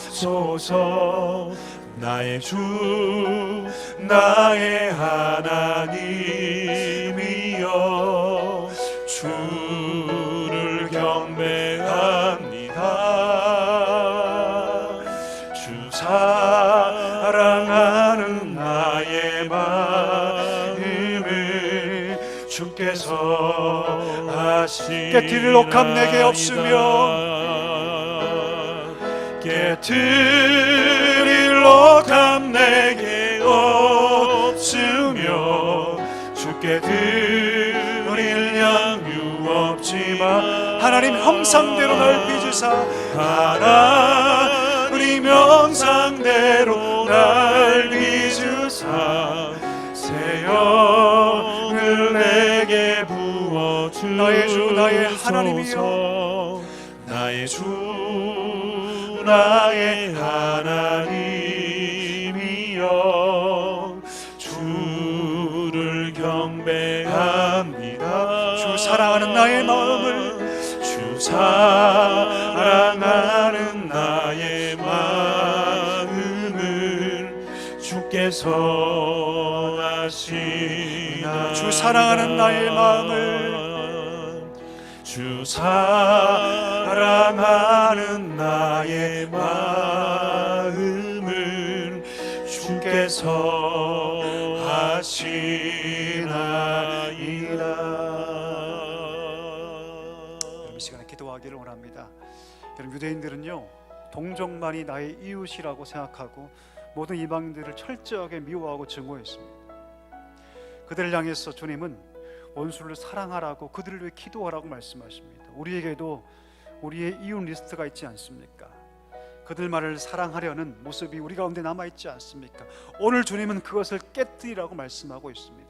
하소서. 나의 주 나의 하나님이여 주를 경배합니다. 주 사랑하는 나의 마음을 주께서 아시나이다. 깨뜨릴 옥합 내게 없으며 깨뜨릴 옥합 내게 없으며 주께 드릴 양유 없지만 하나님 형상대로 날 빚으사 하나님 형상대로 날 빚으사 새 영을 내게 부어주소서. 나의 주 나의 하나님이여 나의 주 나의 하나님이여 주를 경배합니다. 주 사랑하는 나의 마음을 주 사랑하는 나의 마음을 주께서 아시나이다. 주 사랑하는 나의 마음을 주 사랑하는 나의 마음을 주께서 아시나이다. 이 시간에 기도하기를 원합니다. 여러분, 유대인들은요 동족만이 나의 이웃이라고 생각하고 모든 이방인들을 철저하게 미워하고 증오했습니다. 그들을 향해서 주님은 원수를 사랑하라고, 그들을 위해 기도하라고 말씀하십니다. 우리에게도 우리의 이웃 리스트가 있지 않습니까? 그들만을 사랑하려는 모습이 우리 가운데 남아있지 않습니까? 오늘 주님은 그것을 깨뜨리라고 말씀하고 있습니다.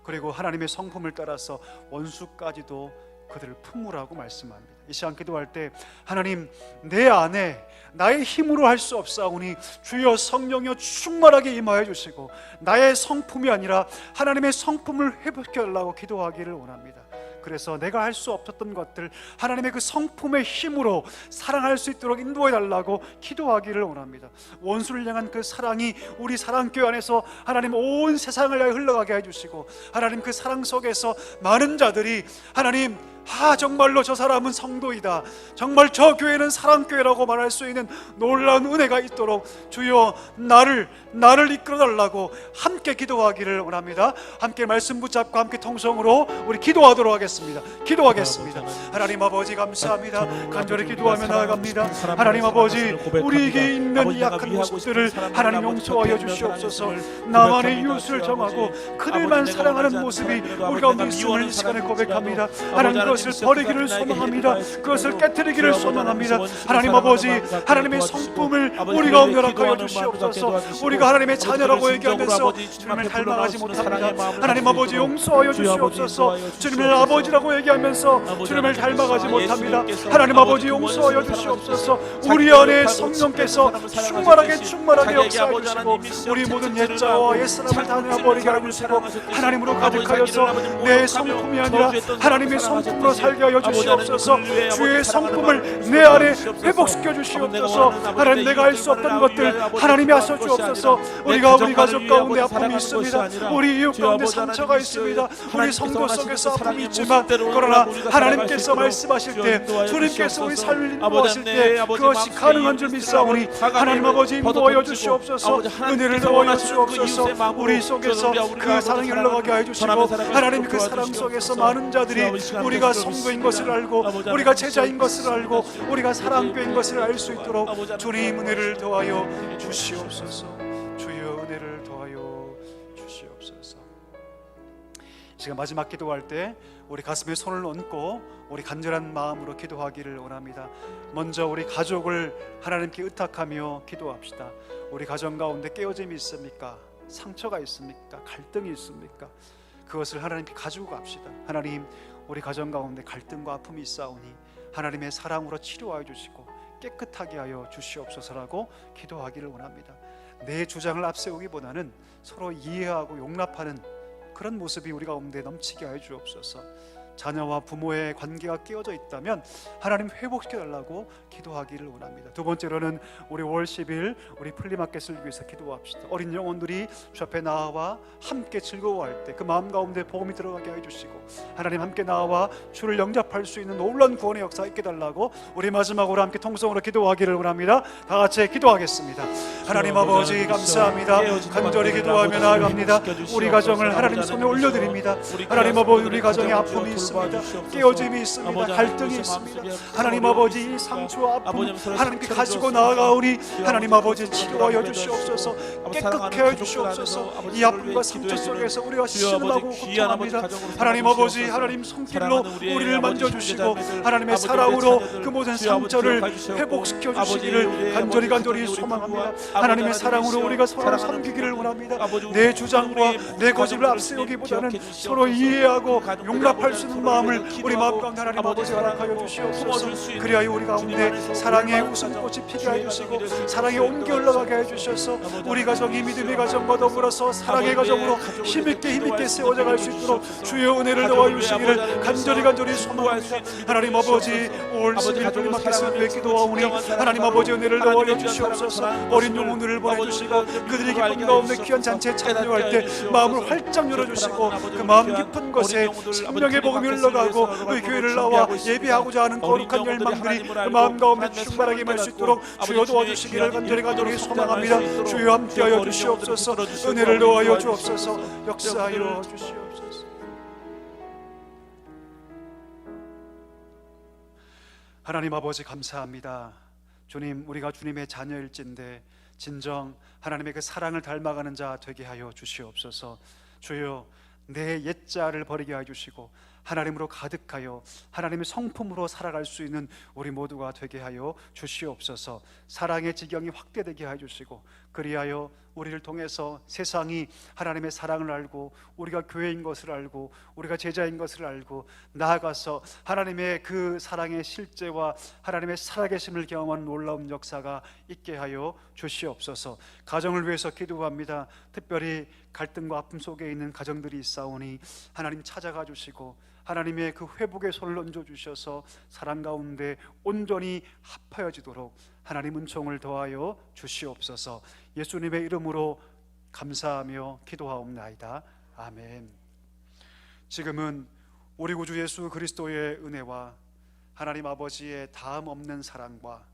그리고 하나님의 성품을 따라서 원수까지도 그들을 품으라고 말씀합니다. 이 시간 기도할 때 하나님, 내 안에 나의 힘으로 할 수 없사오니 주여 성령이여 충만하게 임하여 주시고 나의 성품이 아니라 하나님의 성품을 회복해 달라고 기도하기를 원합니다. 그래서 내가 할 수 없었던 것들 하나님의 그 성품의 힘으로 사랑할 수 있도록 인도해 달라고 기도하기를 원합니다. 원수를 향한 그 사랑이 우리 사랑교회 안에서 하나님 온 세상을 향해 흘러가게 해주시고 하나님 그 사랑 속에서 많은 자들이 하나님 정말로 저 사람은 성도이다, 정말 저 교회는 사랑교회라고 말할 수 있는 놀라운 은혜가 있도록 주여 나를 이끌어달라고 함께 기도하기를 원합니다. 함께 말씀 붙잡고 함께 통성으로 우리 기도하도록 하겠습니다. 기도하겠습니다. 하나님 아버지 감사합니다. 간절히 기도하며 나아갑니다. 하나님 아버지, 우리에게 있는 이 약한 모습들을 하나님 용서하여 주시옵소서. 나만의 이웃을 정하고 그들만 사랑하는 모습이 우리 가운데 있음을 이 시간에 고백합니다. 하나님 그것을 버리기를 소망합니다. 그것을 깨뜨리기를 소망합니다. 하나님 아버지, 하나님의 성품을 우리 가운데 허락하여 주시옵소서. 우리가 하나님의 자녀라고 얘기하면서 주님을 닮아가지 못합니다. 하나님 아버지 용서하여 주시옵소서. 주님을 아버지라고 얘기하면서 주님을 닮아가지 못합니다. 하나님 아버지 용서하여 주시옵소서. 우리 안에 성령께서 충만하게 역사해 주시고 우리 모든 옛자와 옛사람을 다 내어버리게 해주시고 하나님으로 가득하여서 내 성품이 아니라 하나님의 성품으로 살게 하여 주시옵소서. 주의 성품을 내 안에 회복시켜 주시옵소서. 하나님, 내가 할 수 없던 것들 하나님이 하셔 주옵소서. 주옵소서. 우리가 우리 가족 가운데 아픔이 있습니다. 우리 이웃 가운데 상처가 있습니다. 우리 성도 속에서 아픔이 있지만 그러나 하나님께서 말씀하실 때, 주님께서 우리 삶을 인도하실 때 그것이 가능한 줄 믿사오니 하나님 아버지 인도하여 주시옵소서. 은혜를 더하여 주시옵소서. 우리 속에서 그 사랑이 흘러가게 하여 주시고, 하나님 그 사랑 속에서 많은 자들이 우리가 성도인 것을 알고 우리가 제자인 것을 알고 우리가 사랑교인 것을 알 수 있도록 주님 은혜를 더하여 주시옵소서. 주여 은혜를 더하여 주시옵소서. 지금 마지막 기도할 때 우리 가슴에 손을 얹고 우리 간절한 마음으로 기도하기를 원합니다. 먼저 우리 가족을 하나님께 의탁하며 기도합시다. 우리 가정 가운데 깨어짐이 있습니까? 상처가 있습니까? 갈등이 있습니까? 그것을 하나님께 가지고 갑시다. 하나님, 우리 가정 가운데 갈등과 아픔이 있사오니 하나님의 사랑으로 치료하여 주시고 깨끗하게 하여 주시옵소서라고 기도하기를 원합니다. 내 주장을 앞세우기보다는 서로 이해하고 용납하는 그런 모습이 우리 가운데 넘치게 하여 주옵소서. 자녀와 부모의 관계가 깨어져 있다면 하나님 회복시켜달라고 기도하기를 원합니다. 두 번째로는 우리 5월 10일 우리 플리마켓을 위해서 기도합시다. 어린 영혼들이 주 앞에 나와 함께 즐거워할 때 그 마음 가운데 복음이 들어가게 해주시고 하나님 함께 나와 주를 영접할 수 있는 놀라운 구원의 역사가 있게 달라고 우리 마지막으로 함께 통성으로 기도하기를 원합니다. 다 같이 기도하겠습니다. 하나님 아버지 감사합니다. 간절히 기도하며 나아갑니다. 우리 가정을 하나님 손에 올려드립니다. 하나님 아버지, 우리 가정에 아픔이 있습니다. 깨어짐이 있습니다. 갈등이 있습니다. 하나님 아버지, 이 상처와 아픔 하나님께 가지고 나아가오니 하나님 아버지 치료하여 주시옵소서. 깨끗게 하여 주시옵소서. 이 아픔과 상처 속에서 우리가 신음하고 고통합니다. 하나님 아버지, 하나님 손길로 우리를 만져주시고 하나님의 사랑으로 그 모든 상처를 회복시켜 주시기를 간절히 소망합니다. 하나님의 사랑으로 우리가 서로 섬기기를 원합니다. 내 주장과 내 고집을 앞세우기보다는 서로 이해하고 용납할 수 있는 마음을 우리 마음 가운데 하나님 아버지 허락하여 주시옵소서. 그리하여 우리 가운데 사랑의 웃음꽃이 피게 해주시고 사랑의 온기 올라가게 해주셔서 우리 가정이 믿음의 가정과 더불어서 사랑의 가정으로 힘있게 세워져 갈 수 있도록 주의 은혜를 더하여 주시기를 간절히 소망합니다. 하나님 아버지, 5월 10일 플리마켓을 위해 기도하오니 하나님 아버지 은혜를 더하여 주시옵소서. 어린 영혼들을 보내주시고 그들이 기쁨 가운데 귀한 잔치에 참여할 때 마음을 활짝 열어주시고 그 마음 깊은 곳에 생명의 복음이 흘러가고 그 교회를 나와 예배하고자 하는 거룩한 열망들이 그 마음 가운데 충만하게 임할 수 있도록 주여 도와주시기를 간절히 소망합니다. 주여 함께하여 주시옵소서. 은혜를 더하여 주옵소서. 역사하여 주시옵소서. 하나님 아버지 감사합니다. 주님, 우리가 주님의 자녀일진데 진정 하나님의 그 사랑을 닮아가는 자 되게 하여 주시옵소서. 주여, 내 옛자를 버리게 하여 주시고 하나님으로 가득하여 하나님의 성품으로 살아갈 수 있는 우리 모두가 되게 하여 주시옵소서. 사랑의 지경이 확대되게 하여 주시고 그리하여 우리를 통해서 세상이 하나님의 사랑을 알고 우리가 교회인 것을 알고 우리가 제자인 것을 알고 나아가서 하나님의 그 사랑의 실제와 하나님의 살아계심을 경험하는 놀라운 역사가 있게 하여 주시옵소서. 가정을 위해서 기도합니다. 특별히 갈등과 아픔 속에 있는 가정들이 있사오니 하나님 찾아가 주시고 하나님의 그 회복의 손을 얹어 주셔서 사랑 가운데 온전히 합하여지도록 하나님 은총을 더하여 주시옵소서. 예수님의 이름으로 감사하며 기도하옵나이다. 아멘. 지금은 우리 구주 예수 그리스도의 은혜와 하나님 아버지의 다음 없는 사랑과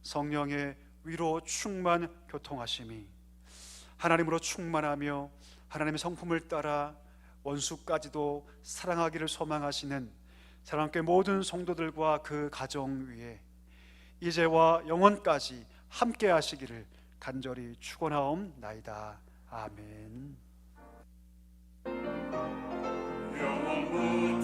성령의 위로 충만 교통하심이 하나님으로 충만하며 하나님의 성품을 따라 원수까지도 사랑하기를 소망하시는 사랑교회 모든 성도들과 그 가정 위에 이제와 영원까지 함께 하시기를 간절히 축원하옵나이다. 아멘. 영원문